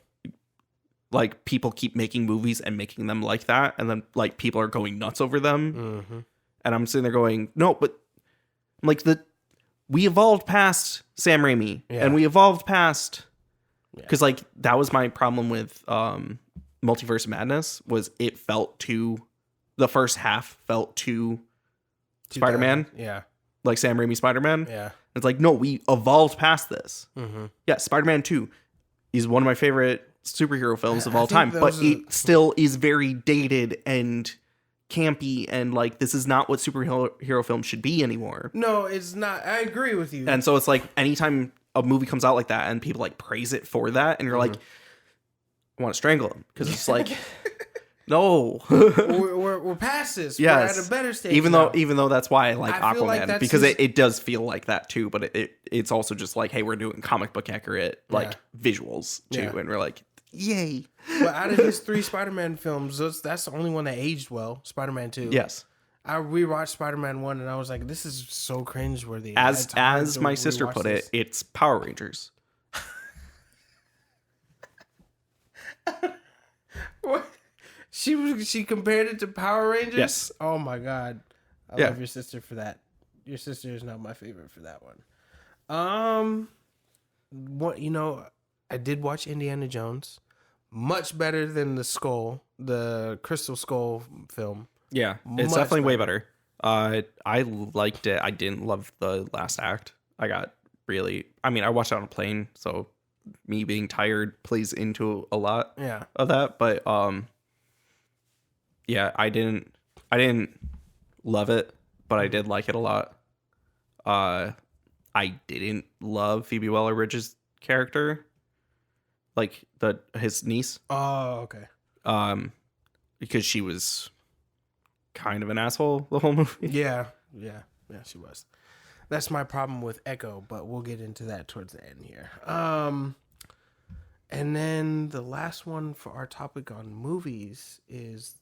people keep making movies and making them like that, and then like people are going nuts over them, and I'm sitting there going, no, but like we evolved past Sam Raimi, and we evolved past because like that was my problem with Multiverse of Madness was it felt too the first half felt too Spider-Man, like Sam Raimi Spider-Man. It's like no, we evolved past this. Yeah, Spider-Man 2 is one of my favorite superhero films of all time, but it still is very dated and campy, and like this is not what superhero films should be anymore. No, it's not. I agree with you. And so it's like anytime a movie comes out like that and people like praise it for that, and you're like, I want to strangle them because it's like, no, we're past this. Yes. We're at a better stage. Even though that's why I like I feel Aquaman like because it does feel like that too, but it's also just like, hey, we're doing comic book accurate like visuals too, and we're like, yay. But out of his 3 Spider-Man films, that's the only one that aged well. Spider-Man 2. Yes. I rewatched Spider-Man 1 and I was like, this is so cringeworthy. As my sister put it, it's Power Rangers. What? She compared it to Power Rangers? Yes. Oh my god. I love your sister for that. Your sister is not my favorite for that one. I did watch Indiana Jones. Much better than the Crystal Skull film. Yeah, it's definitely way better. I liked it. I didn't love the last act. I watched it on a plane, so me being tired plays into a lot of that. But I didn't love it, but I did like it a lot. I didn't love Phoebe Waller-Bridge's character. Like his niece. Oh, okay. Because she was kind of an asshole the whole movie. Yeah, she was. That's my problem with Echo, but we'll get into that towards the end here. And then the last one for our topic on movies it's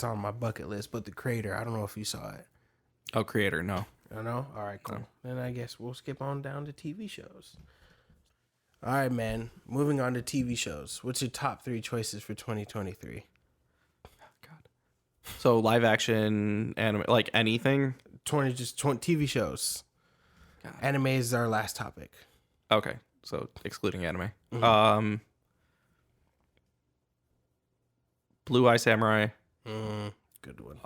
on my bucket list, but The Creator. I don't know if you saw it. Oh, Creator, no. I know? All right, cool. Then I guess we'll skip on down to TV shows. All right, man. Moving on to TV shows. What's your top 3 choices for 2023? God. So live action, anime, like anything? 20 TV shows. God. Anime is our last topic. Okay, so excluding anime. Blue Eye Samurai. Good one.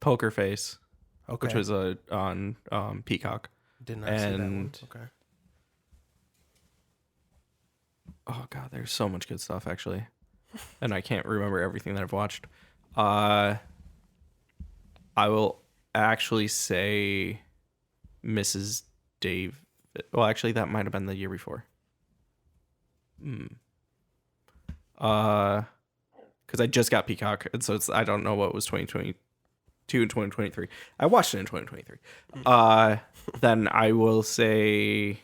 Poker Face, Okay. which was on Peacock. Did not see that one. and- Okay. Oh god, there's so much good stuff actually, and I can't remember everything that I've watched. I will actually say Mrs. Dave. Well, actually, that might have been the year before. Because I just got Peacock, and so I don't know what was 2022 and 2023. I watched it in 2023. Then I will say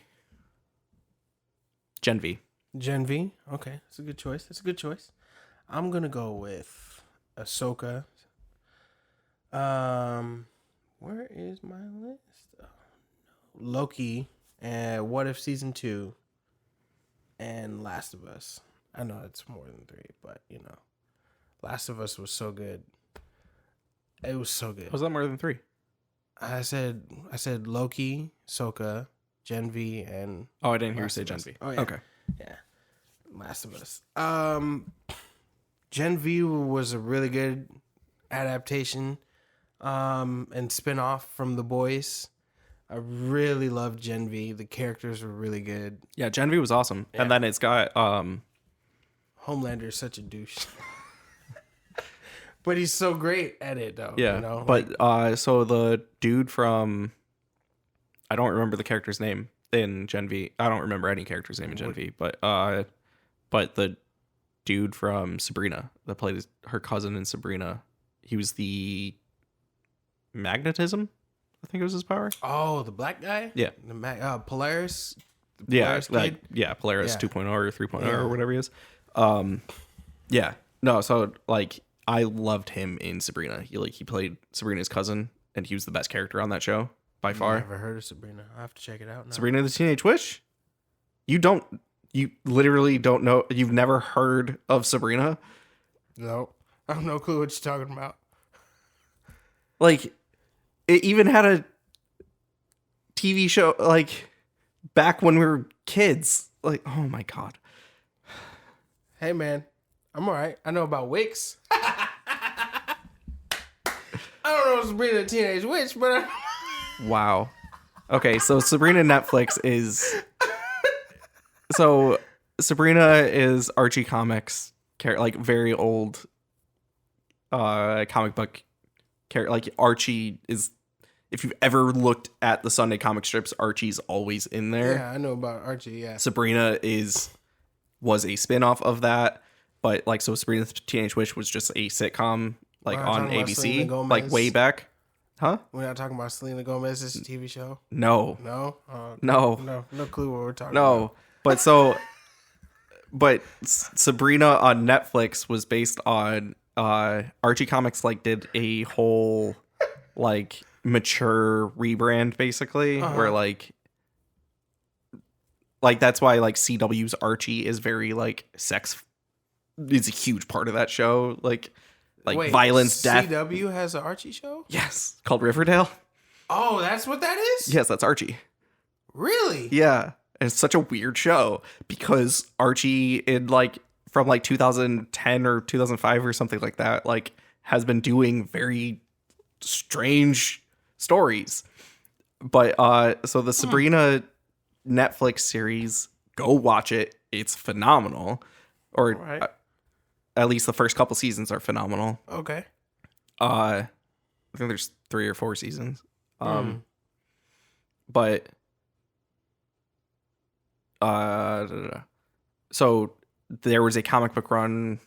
Gen V. Gen V. Okay, that's a good choice. That's a good choice. I'm gonna go with Ahsoka. Where is my list? Oh, no. Loki and What If Season 2 and Last of Us. I know it's more than 3, but you know, Last of Us was so good. It was so good. Was that more than 3? I said Loki, Ahsoka, Gen V, and Oh, I didn't hear you Last say of Gen Us. V. Oh, yeah. Okay. yeah, Last of Us. Gen V was a really good adaptation and spin-off from The Boys. I really loved Gen V. The characters were really good. Yeah, Gen V was awesome. Yeah. And then it's got Homelander is such a douche. But he's so great at it though. yeah, You know? but so the dude from I don't remember the character's name in Gen V. I don't remember any character's name in Gen V, but the dude from Sabrina that played her cousin in Sabrina, he was the magnetism, I think it was his power. Oh, the black guy? Yeah. The Polaris? The Yeah, Polaris like kid? yeah, Polaris Yeah. 2.0 or 3.0 Yeah. or whatever he is. Yeah. No, so like I loved him in Sabrina. He played Sabrina's cousin, and he was the best character on that show by far. Never heard of Sabrina. I have to check it out now. Sabrina the Teenage Witch? You literally don't know. You've never heard of Sabrina? No. I have no clue what you're talking about. Like, it even had a TV show, like, back when we were kids. Like, oh my God. Hey man, I'm alright. I know about Wix. I don't know Sabrina the Teenage Witch, but Wow. Okay, so Sabrina Netflix is... So, Sabrina is Archie Comics, like, very old comic book character. Like, Archie is... If you've ever looked at the Sunday comic strips, Archie's always in there. yeah, I know about Archie. Yeah, Sabrina was a spin-off of that, but like so Sabrina the Teenage Witch was just a sitcom like We're not on talking about Selena ABC Gomez? like way back. Huh? we're not talking about Selena Gomez's TV show. No. No, No. no clue what we're talking No. about. But Sabrina on Netflix was based on Archie Comics like did a whole like mature rebrand basically where like that's why like CW's Archie is very like sex. It's a huge part of that show. Like Wait, violence, death. CW has an Archie show. Yes, called Riverdale. Oh, that's what that is. Yes, that's Archie. Really? Yeah, and it's such a weird show because Archie in like from like 2010 or 2005 or something like that like has been doing very strange stories. But so the Sabrina Netflix series, go watch it. It's phenomenal. Or Right. at least the first couple seasons are phenomenal. Okay. I think there's 3 or 4 seasons. But so there was a comic book run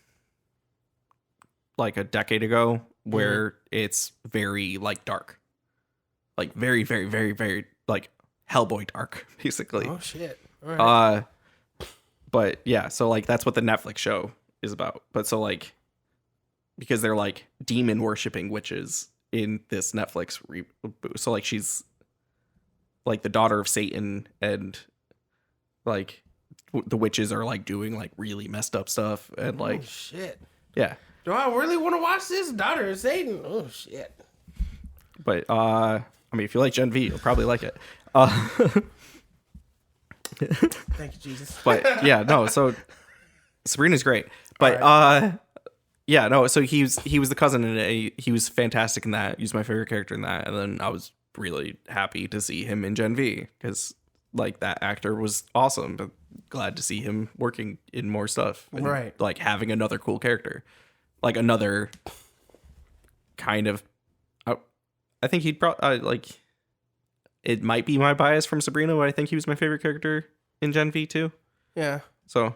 like a decade ago where it's very like dark. Like very, very, very, very like Hellboy dark, basically. Oh shit. All right. But yeah, so like that's what the Netflix show is about. But so like because they're like demon worshipping witches in this Netflix reboot. So like she's like the daughter of Satan, and like the witches are like doing like really messed up stuff, and like Oh shit. yeah. Do I really want to watch this? Daughter of Satan. Oh shit. But I mean, if you like Gen V, you'll probably like it. Thank you, Jesus. But yeah, no. So Sabrina's great, but Yeah, no. So he was the cousin in it. He was fantastic in that. He was my favorite character in that. And then I was really happy to see him in Gen V because like that actor was awesome. But glad to see him working in more stuff. And, Right. like having another cool character, like another kind of. I think he'd probably like. It might be my bias from Sabrina, but I think he was my favorite character in Gen V too. Yeah. So.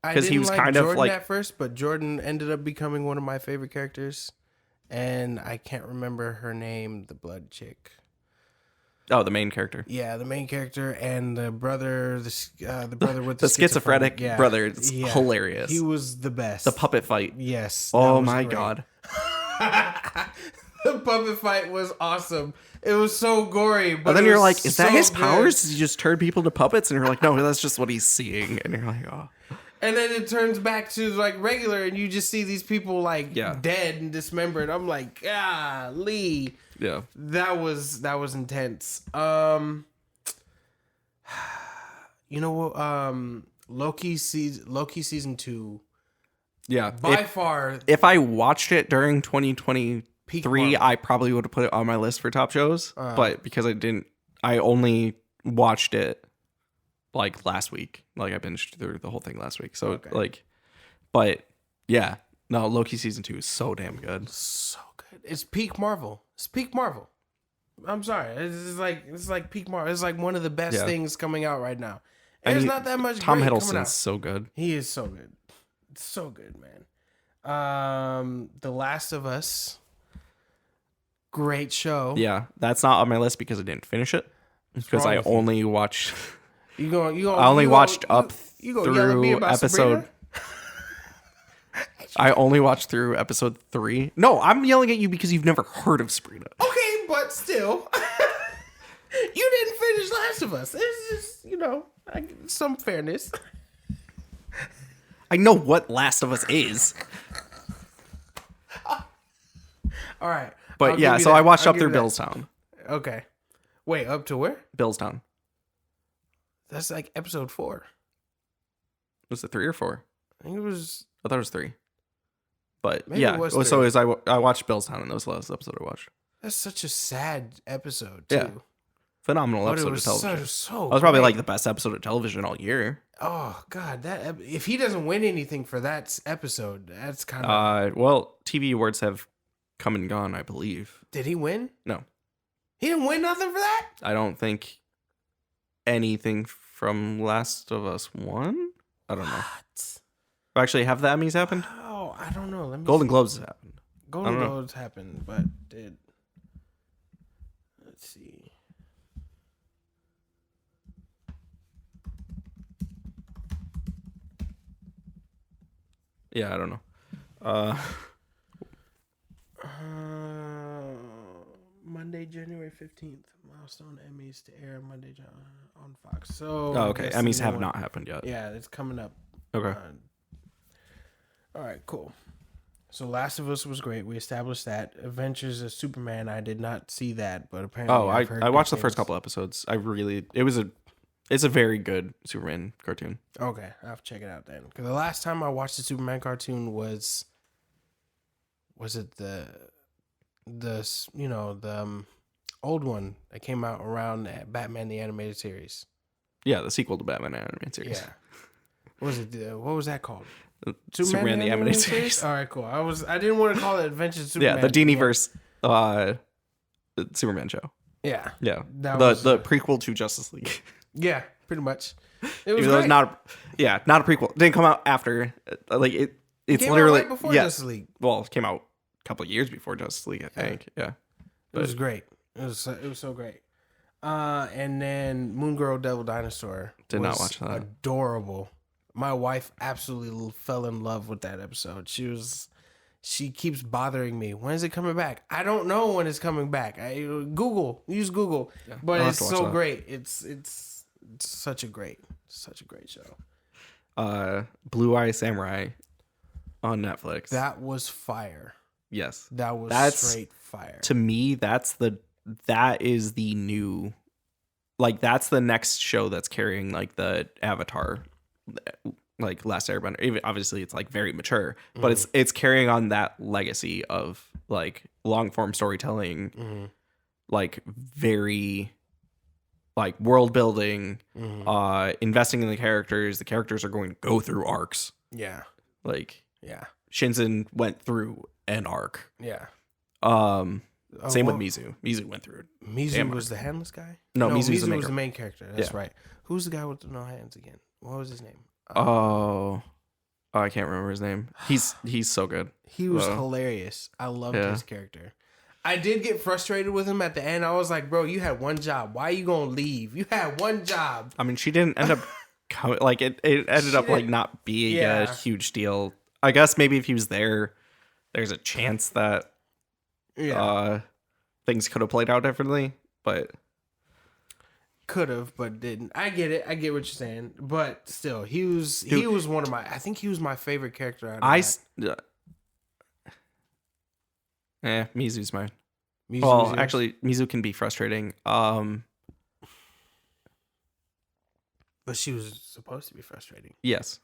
I 'Cause didn't he was like kind of, Jordan like- at first, but Jordan ended up becoming one of my favorite characters. And I can't remember her name, the blood chick. Oh, the main character. Yeah, the main character and the brother, the brother with The schizophrenic yeah. brother. It's Yeah. hilarious. He was the best. The puppet fight. Yes. that Oh was my great. god. The puppet fight was awesome. It was so gory, but And then it you're was like, is that so his good. powers? Does he just turn people into puppets? And you're like, no, that's just what he's seeing. And you're like, oh. And then it turns back to like regular, and you just see these people like Yeah. dead and dismembered. I'm like, golly, Yeah. that was intense. You know what? Loki season 2 Yeah. by far If I watched it during 2023, peak Marvel. I probably would have put it on my list for top shows. But because I only watched it like last week. Like I binged through the whole thing last week. So Okay. like, but yeah, no, Loki season 2 is so damn good. So good. It's peak Marvel. It's peak Marvel. I'm sorry. It's like peak Marvel. It's like one of the best Yeah. things coming out right now. And There's not that much. Tom great coming Hiddleston's out. so good. He is so good. So good, man. The Last of Us. Great show. Yeah, that's not on my list because I didn't finish it. Because wrong I with you? only watched. You go. I only watched up you go yell at me through about episode. Sabrina? I only watched through episode 3. No, I'm yelling at you because you've never heard of Sabrina. Okay, but still, you didn't finish Last of Us. It's just some fairness. I know what Last of Us is, All right, but I'll yeah. give you So that. I watched I'll up give through you that. Billstown. Okay, wait, up to where? Billstown. That's like episode 4. Was it 3 or 4? I think it was. I thought it was 3. But Maybe yeah, it was so 3. as I watched Billstown, and that was the last episode I watched. That's such a sad episode too. Yeah. Phenomenal But it episode of was television. so That was probably great. like the best episode of television all year. Oh God, if he doesn't win anything for that episode, that's kind of. Well, TV awards have come and gone, I believe. Did he win? No, He didn't win nothing for that. I don't think anything from Last of Us won. I don't know. What? Actually, have the Emmys happened? Oh, I don't know. Let me. Golden see. Globes has happened. Golden I don't know. Globes happened, but did. Let's see. Yeah, I don't know. Monday, January 15th. Milestone Emmys to air Monday on Fox. So. Oh, okay. I'm Emmys guessing have one- not happened yet. Yeah, it's coming up. Okay. All right, cool. So Last of Us was great. We established that. Adventures of Superman, I did not see that, but apparently Oh, I've heard I good watched the first things. couple episodes. It's a very good Superman cartoon. Okay, I'll have to check it out then. Because the last time I watched the Superman cartoon was it the old one that came out around Batman the Animated Series? Yeah, the sequel to Batman animated series. Yeah. What was it? What was that called? Superman the Animated Series. All right, cool. I didn't want to call it Adventures of Superman. Yeah, the Diniverse Superman show. Yeah. Yeah, That the was- prequel to Justice League. Yeah, pretty much. It was Even though great. not a prequel. It didn't come out after. It's Came out literally right before yeah. Justice League. Well, it came out a couple of years before Justice League, I think. Yeah. It was great. It was so great. And then Moon Girl Devil Dinosaur Did not was watch that. Adorable. My wife absolutely fell in love with that episode. She keeps bothering me. When is it coming back? I don't know when it's coming back. Use Google. But I'll have it's to watch so that. great. It's such a great show. Blue Eye Samurai on Netflix. That was fire. Yes. That's straight fire. To me, that is the new, like, that's the next show that's carrying like the Avatar like Last Airbender. Even obviously it's like very mature, but it's carrying on that legacy of like long form storytelling, like very like world building, investing in the characters. The characters are going to go through arcs. Yeah. Like Yeah. Shinzen went through an arc. Yeah. Same with Mizu. Mizu went through it. Mizu was the handless guy? No, Mizu was the main character. That's right. Who's the guy with no hands again? What was his name? I can't remember his name. He's so good. He was hilarious. I loved his character. I did get frustrated with him at the end. I was like, bro, you had one job. Why are you gonna leave? You had one job. I mean, she didn't end up coming. Like it ended up like not being a huge deal. I guess maybe if he was there, there's a chance that things could have played out differently. But could have, but didn't. I get it. I get what you're saying. But still, he was one of my. I think he was my favorite character. Mizu's mine. Mizu's actually, Mizu can be frustrating. But she was supposed to be frustrating. Yes.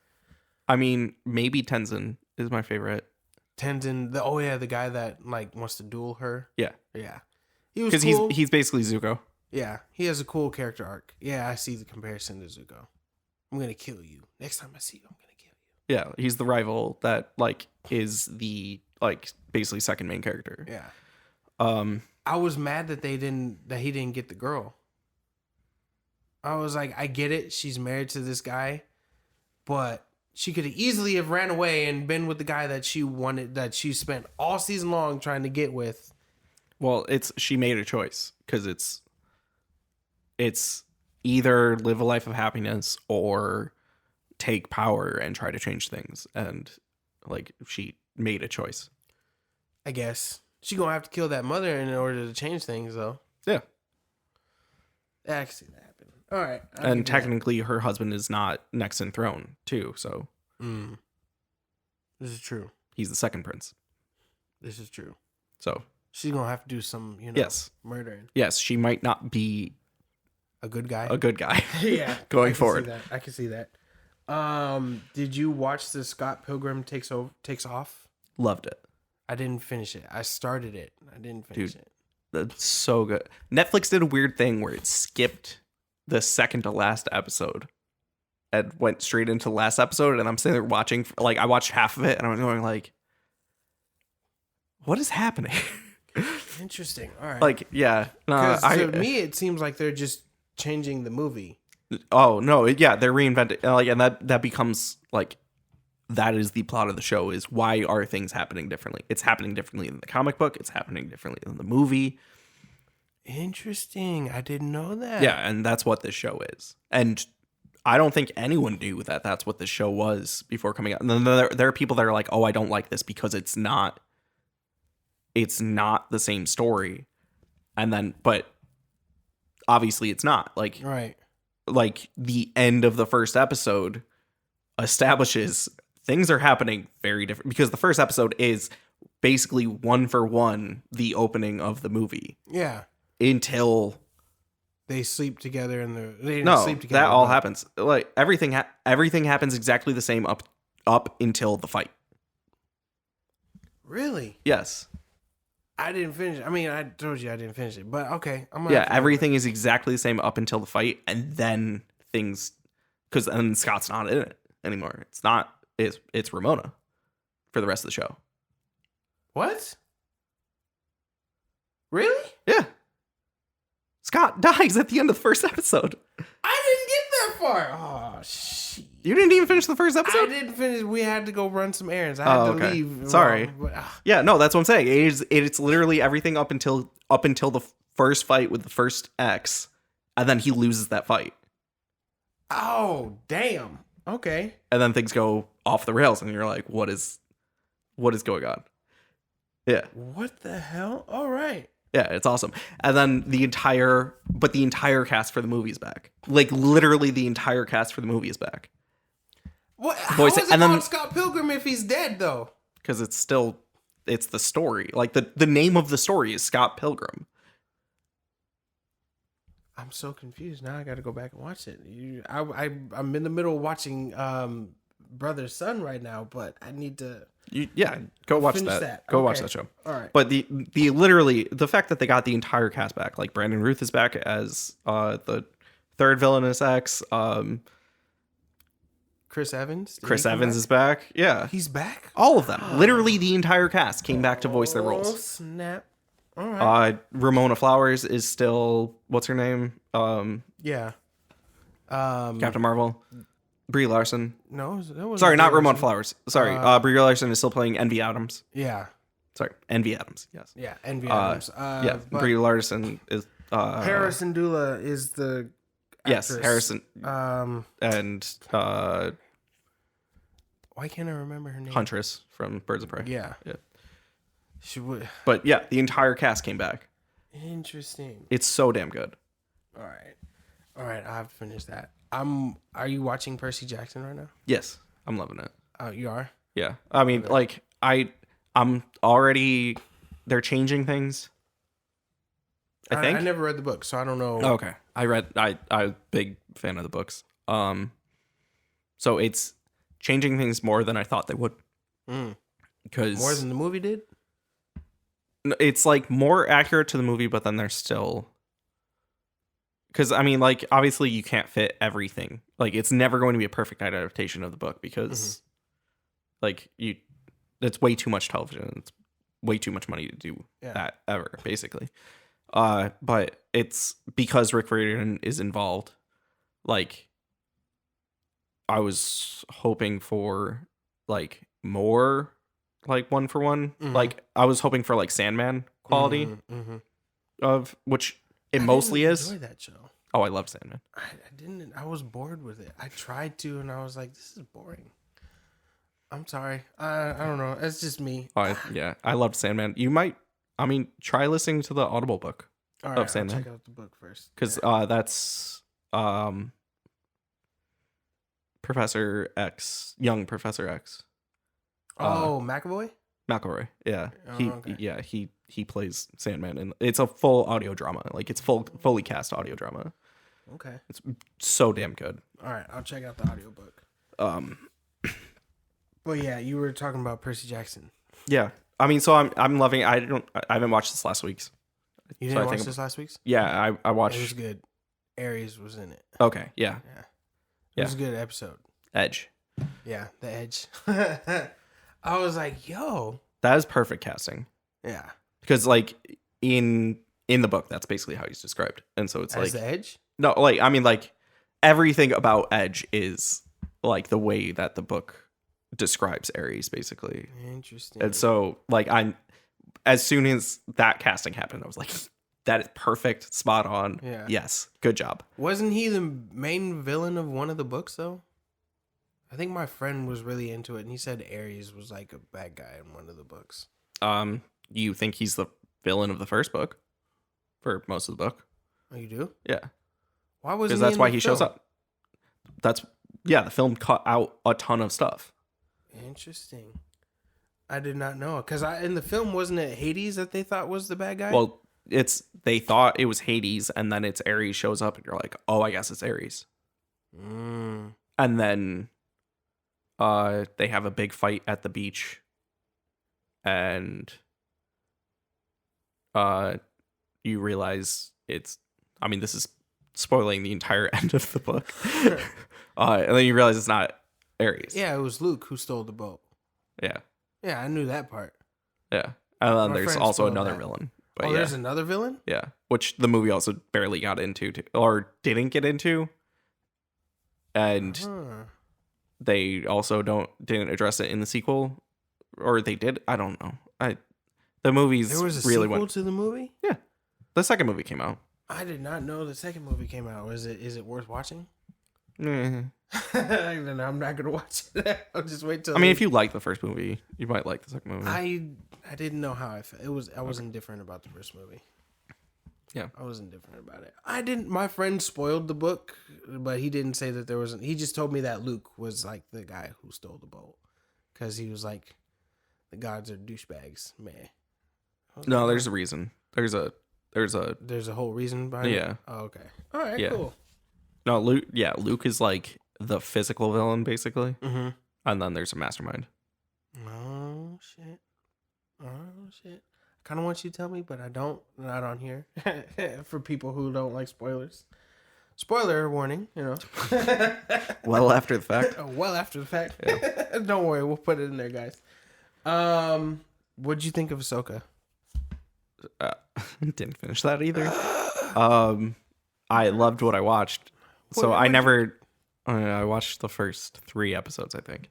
I mean, maybe Tenzin is my favorite. Tenzin, the guy that like wants to duel her. Yeah. Yeah. He was because cool. he's basically Zuko. Yeah, he has a cool character arc. Yeah, I see the comparison to Zuko. I'm gonna kill you. Next time I see you, I'm gonna kill you. Yeah, he's the rival that like is the like basically second main character. Yeah. I was mad that he didn't get the girl. I was like, I get it. She's married to this guy, but she could easily have ran away and been with the guy that she wanted, that she spent all season long trying to get with. Well, she made a choice because it's either live a life of happiness or take power and try to change things. And like she made a choice. I guess she gonna have to kill that mother in order to change things, though. Yeah, I can see that happen. All right, and technically, her husband is not next in throne too. So, this is true. He's the second prince. This is true. So she's gonna have to do some, murdering. Yes, she might not be a good guy. Yeah, going forward. I can see that. Did you watch the Scott Pilgrim Takes Off? Loved it. I didn't finish it. I started it. I didn't finish it. That's so good. Netflix did a weird thing where it skipped the second to last episode and went straight into the last episode. And I'm sitting there watching, like, I watched half of it and I was going like, what is happening? Interesting. All right. Like, yeah. To me, it seems like they're just changing the movie. Oh, no. Yeah, they're reinventing. Like, and that becomes, like, that is the plot of the show, is why are things happening differently? It's happening differently in the comic book. It's happening differently in the movie. Interesting. I didn't know that. Yeah, and that's what this show is. And I don't think anyone knew that that's what this show was before coming out. And then there are people that are like, oh, I don't like this because it's not the same story. And then, but obviously it's not. Like, right. Like the end of the first episode establishes things are happening very different, because the first episode is basically one for one the opening of the movie. Yeah. Until they sleep together and they didn't no, sleep together. That all happens. Like everything happens exactly the same up until the fight. Really? Yes. I didn't finish it. I mean, I told you I didn't finish it, but okay. Everything is exactly the same up until the fight, and then things, because then Scott's not in it anymore. It's Ramona for the rest of the show. What? Really? Yeah. Scott dies at the end of the first episode. I didn't get that far. Oh, shit. You didn't even finish the first episode? I didn't finish. We had to go run some errands. I had to leave. Sorry. Yeah, no, that's what I'm saying. It's literally everything up until the first fight with the first X, and then he loses that fight. Oh, damn. Okay. And then things go off the rails, and you're like, what is going on? Yeah. What the hell? All right. Yeah, it's awesome. And then the entire cast for the movie is back. Like literally the entire cast for the movie is back. What? How is it called Scott Pilgrim if he's dead though? Because it's the story. Like the name of the story is Scott Pilgrim. I'm so confused now. I got to go back and watch it. I'm in the middle of watching brother's son right now, but I need to. Go watch finish that. Go watch Okay. that show. All right. But the literally the fact that they got the entire cast back, like Brandon Ruth is back as the third villainous X. Chris Evans. Did Chris he come Evans back? is back. Yeah, He's back. all of them. Literally the entire cast came back to voice their Oh roles. snap! All right. Ramona Flowers is still what's her name? Yeah. Captain Marvel. Brie Larson. No, that was Sorry, not Ramona Flowers. Sorry, Brie Larson is still playing Envy Adams. Yeah. Sorry, Envy Adams. Yes. Yeah. Envy Adams. Yeah, but Brie Larson is. Harrison Dula is the. Yes, actress. Harrison and Why can't I remember her name? Huntress from Birds of Prey. Yeah. Yeah. She would. But yeah, the entire cast came back. Interesting. It's so damn good. All right. I have to finish that. Are you watching Percy Jackson right now? Yes, I'm loving it. Oh, you are. Yeah, I mean, like I'm already. They're changing things. I think. I never read the book, so I don't know. Okay, I'm big fan of the books. So it's changing things more than I thought they would. Because More than the movie did. it's like more accurate to the movie, but then there's still. Because I mean, like obviously you can't fit everything. Like it's never going to be a perfect adaptation of the book because, like it's way too much television. It's way too much money to do that ever, basically. But it's because Rick Riordan is involved. Like, I was hoping for like more, like one for one. Like I was hoping for like Sandman quality of which it mostly is. I enjoy that show. Oh, I love Sandman. I didn't. I was bored with it. I tried to, and I was like, "This is boring." I'm sorry. I don't know. It's just me. Yeah, I loved Sandman. You might, I mean, try listening to the Audible book All of right, I'll Sandman check out the book first. because that's Professor X, young Professor X. McAvoy. McElroy. Yeah, okay. he plays Sandman, and it's a full audio drama. Like it's fully cast audio drama. Okay. It's so damn good. All right, I'll check out the audiobook. But yeah, you were talking about Percy Jackson. Yeah, I mean, so I'm loving. I haven't watched this last week's. You didn't watch this last week's? Yeah, I watched. It was good. Ares was in it. Okay, yeah. It was a good episode. Edge. Yeah, the Edge. I was like, yo. That is perfect casting. Yeah. Because like in the book, that's basically how he's described, and so it's As like the Edge? no, like I mean, like everything about Edge is like the way that the book describes Ares, basically. Interesting. And so, like, as soon as that casting happened, I was like, that is perfect, spot on. Yeah. Yes, good job. Wasn't he the main villain of one of the books, though? I think my friend was really into it, and he said Ares was like a bad guy in one of the books. You think he's the villain of the first book for most of the book? Oh, you do? Yeah, Why wasn't? because he that's in why the he shows film? up. The film cut out a ton of stuff. Interesting. I did not know, because in the film, wasn't it Hades that they thought was the bad guy? Well, they thought it was Hades, and then it's Ares shows up, and you're like, oh, I guess it's Ares. And then they have a big fight at the beach, and you realize I mean, this is spoiling the entire end of the book. And then you realize it's not Ares. Yeah, it was Luke who stole the boat. Yeah. Yeah, I knew that part. Yeah. And then My there's friend also spoiled another that. villain. But Oh, yeah. there's another villain? Yeah. Which the movie also barely got into, or didn't get into. And they also didn't address it in the sequel. Or they did. I don't know. The movies There was a really sequel went. to the movie? Yeah. The second movie came out. I did not know the second movie came out. Is it worth watching? Eh. Then I'm not gonna watch it. I'll just wait till. I mean, if you like the first movie, you might like the second movie. I didn't know how I felt. I was indifferent about the first movie. Yeah. I was indifferent about it. I didn't. My friend spoiled the book, but he didn't say that there wasn't. He just told me that Luke was like the guy who stole the boat, because he was like, the gods are douchebags, man. No, there's a reason. There's a There's a whole reason behind it. Yeah. Oh, okay. All right. Yeah. Cool. no Luke. Yeah, Luke is like the physical villain, basically. Mm-hmm. and then there's a mastermind. Oh shit. I kind of want you to tell me, but I don't. Not on here. For people who don't like spoilers. Spoiler warning, you know. Well after the fact. Well after the fact. Yeah. Don't worry, we'll put it in there, guys. What'd you think of Ahsoka? Didn't finish that either. I loved what I watched. So I watched the first 3 episodes, I think.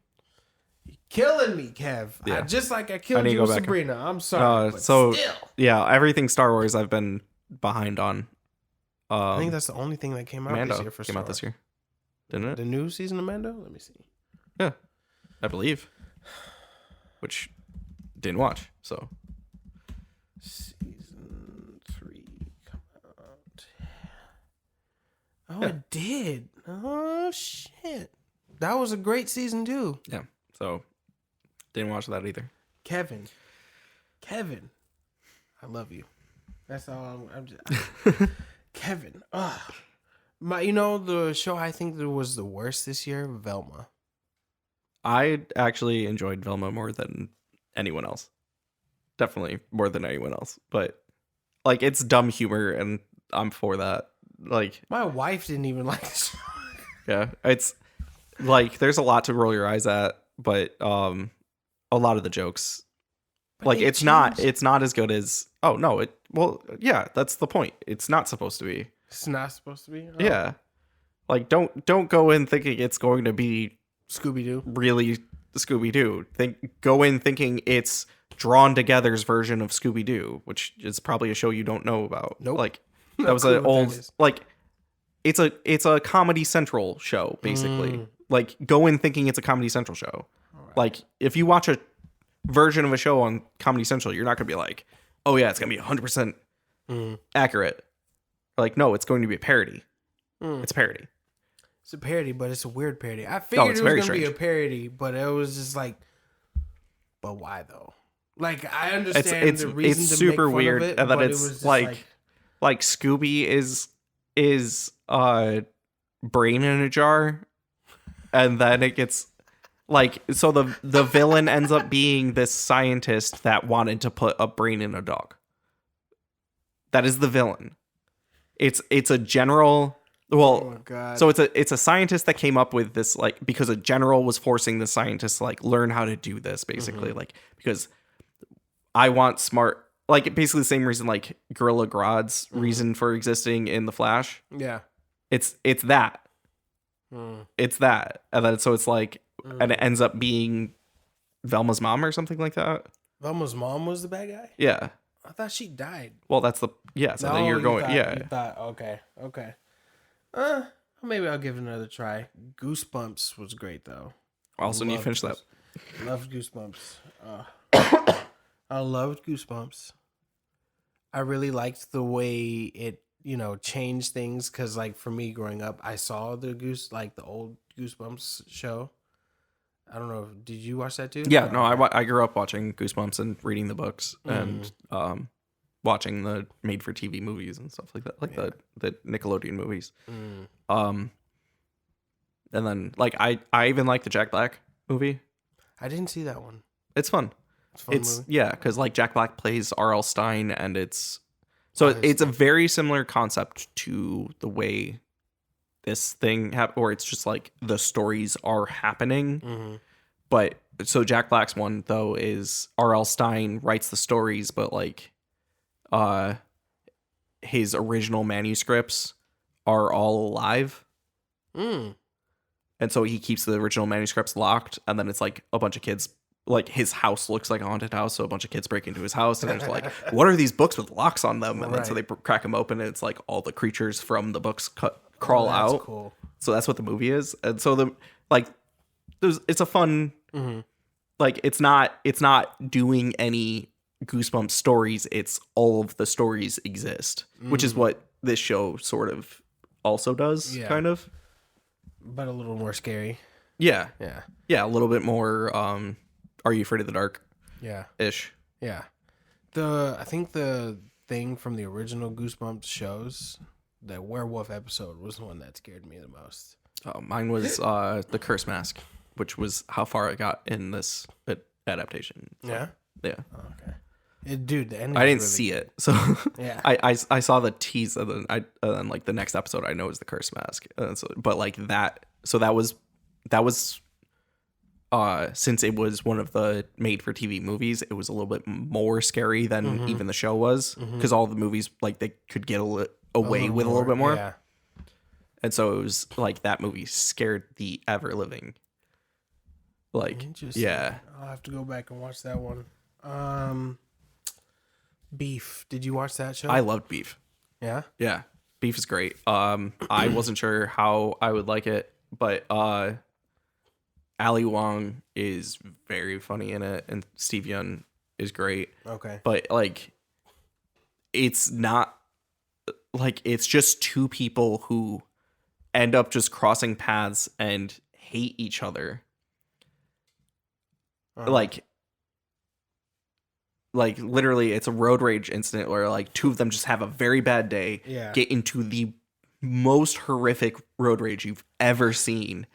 Killing me, Kev. Yeah. Just like I killed you with Sabrina. I'm sorry. But so still. yeah, everything Star Wars I've been behind on. I think that's the only thing that came out Mando this year for came Star out this Wars. year, didn't it? The new season of Mando? Let me see. Yeah, I believe. Which didn't watch. So Season 3 come out. Oh, Yeah. it did. Oh shit. That was a great season too. yeah, so didn't watch that either. Kevin, I love you. That's all. I'm just Kevin. The show I think that was the worst this year, Velma. I actually enjoyed Velma more than anyone else. Definitely more than anyone else. But like, it's dumb humor, and I'm for that. Like, My wife didn't even like the show. yeah, it's like there's a lot to roll your eyes at, but a lot of the jokes, But like they it's not changed. as good as. Oh no, yeah, that's the point. It's not supposed to be. It's not supposed to be. Oh. Yeah, like don't go in thinking it's going to be Scooby Doo. really Scooby Doo. Go in thinking it's Drawn Together's version of Scooby Doo, which is probably a show you don't know about. Nope. Like No that was clue an what that old is. like it's a Comedy Central show basically. Mm. Like go in thinking it's a Comedy Central show. Alright. Like if you watch a version of a show on Comedy Central, you're not gonna be like, oh yeah, it's gonna be 100% accurate. Like no, it's going to be a parody. It's a parody. It's a parody, but it's a weird parody. I figured it's it was very gonna be a strange. parody, but it was just like, but why though? Like I understand It's the reason it's to super make fun weird, of it, and then but it it's was just like Scooby is brain in a jar, and then it gets like so the villain ends up being this scientist that wanted to put a brain in a dog. That is the villain. It's a general. Well, oh my god. so it's a scientist that came up with this, like, because a general was forcing the scientist to like learn how to do this basically, like, because I want smart, like basically the same reason like Gorilla Grodd's reason for existing in the Flash. yeah. It's that. Mm. It's that. And then so it's like and it ends up being Velma's mom or something like that. Velma's mom was the bad guy. Yeah. I thought she died. Well, that's the so then you're you going thought- yeah. You thought okay. Maybe I'll give it another try. Goosebumps was great though. Also need to finish that. Loved Goosebumps. I loved Goosebumps. I really liked the way it, changed things. Cause like for me growing up, I saw the old Goosebumps show. I don't know. Did you watch that too? Yeah, Oh, no, okay. I grew up watching Goosebumps and reading the books and watching the made for TV movies and stuff like that, like the Nickelodeon movies. And then like I even like the Jack Black movie. I didn't see that one. It's fun. It's a fun movie. Yeah, because like Jack Black plays R.L. Stein, and it's a very similar concept to the way this thing or it's just like the stories are happening. But so Jack Black's one though is R.L. Stein writes the stories, but like his original manuscripts are all alive. Mm. And so he keeps the original manuscripts locked, and then it's like a bunch of kids, like his house looks like a haunted house, so a bunch of kids break into his house, and they're just like, what are these books with locks on them? And then so they crack them open, and it's like all the creatures from the books crawl That's out. cool. So that's what the movie is. And so it's a fun, like it's not doing any Goosebumps stories. It's all of the stories exist, which is what this show sort of also does, kind of. But a little more scary. Yeah. Yeah. Yeah, a little bit more Are You Afraid of the Dark Yeah. ish. Yeah. I think the thing from the original Goosebumps shows, the werewolf episode was the one that scared me the most. Mine was The Curse Mask. which was how far I got in this adaptation. Yeah. Yeah. Oh, okay. Dude, the ending. I didn't see it, so Yeah. I saw the tease, and then like the next episode I know is the Curse Mask, but like that. So that was since it was one of the made for TV movies, it was a little bit more scary than even the show was, because all the movies like they could get away with a little bit more. Yeah. And so it was like that movie scared the ever living. Like, yeah. I'll have to go back and watch that one. Beef. Did you watch that show? I loved Beef. Yeah. Yeah. Beef is great. I wasn't sure how I would like it, but Ali Wong is very funny in it, and Steve Yeun is great. Okay. But like, it's not like, it's just two people who end up just crossing paths and hate each other. Like literally it's a road rage incident where like two of them just have a very bad day, get into the most horrific road rage you've ever seen.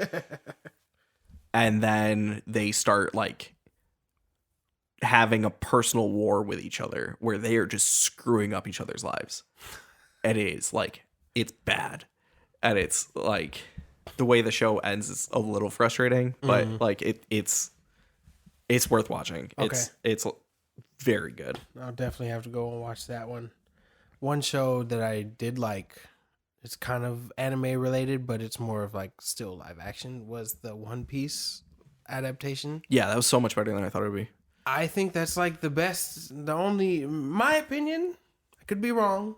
And then they start like having a personal war with each other where they are just screwing up each other's lives. And it is like, it's bad. And it's like the way the show ends is a little frustrating, but like it's worth watching. Okay. It's very good. I'll definitely have to go and watch that one. One show that I did like, it's kind of anime related, but it's more of like still live action, was the One Piece adaptation. Yeah, that was so much better than I thought it would be. I think that's like the best, my opinion, I could be wrong,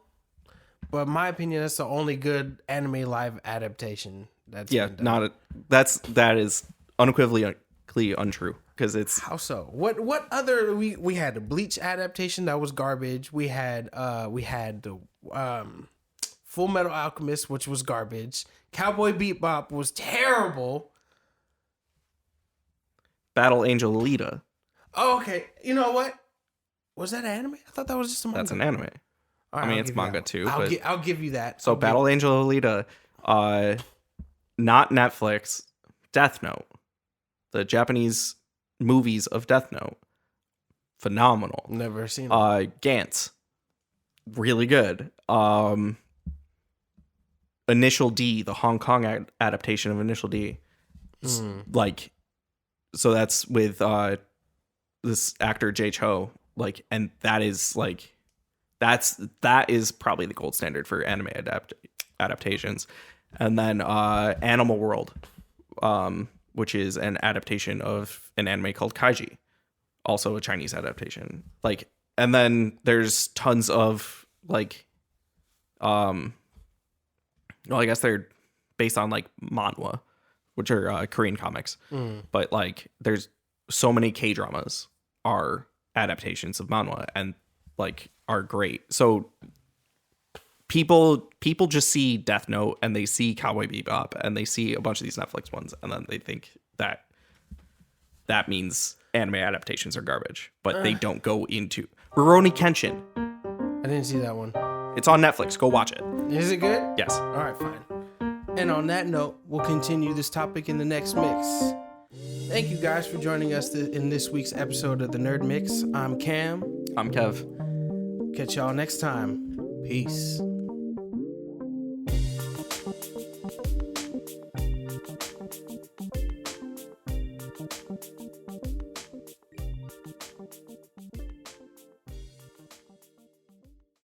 but my opinion, that's the only good anime live adaptation that's been done. That is unequivocally untrue. Because it's how so? What other we had the Bleach adaptation that was garbage. We had the Full Metal Alchemist, which was garbage. Cowboy Bebop was terrible. Battle Angel Alita. Oh, okay. You know what? Was that anime? I thought that was just a manga. That's an anime. Right, I mean, it's manga too. I'll give you that. So Battle Angel Alita, not Netflix, Death Note, the Japanese movies of Death Note, phenomenal. Never seen it. Gantz, really good. Initial D, the Hong Kong adaptation of Initial D, like, so that's with this actor Jay Cho, like, and that is like, that is probably the gold standard for anime adaptations. And then Animal World, which is an adaptation of an anime called Kaiji, also a Chinese adaptation. Like, and then there's tons of like, well, I guess they're based on like manhwa, which are Korean comics. But like, there's so many K-dramas are adaptations of manhwa and like are great. So people just see Death Note and they see Cowboy Bebop and they see a bunch of these Netflix ones and then they think that means anime adaptations are garbage, but they don't go into Rurouni Kenshin. I didn't see that one. It's on Netflix. Go watch it. Is it good? Yes. All right, fine. And on that note, we'll continue this topic in the next mix. Thank you guys for joining us in this week's episode of the Nerd Mix. I'm Cam. I'm Kev. Catch y'all next time. Peace.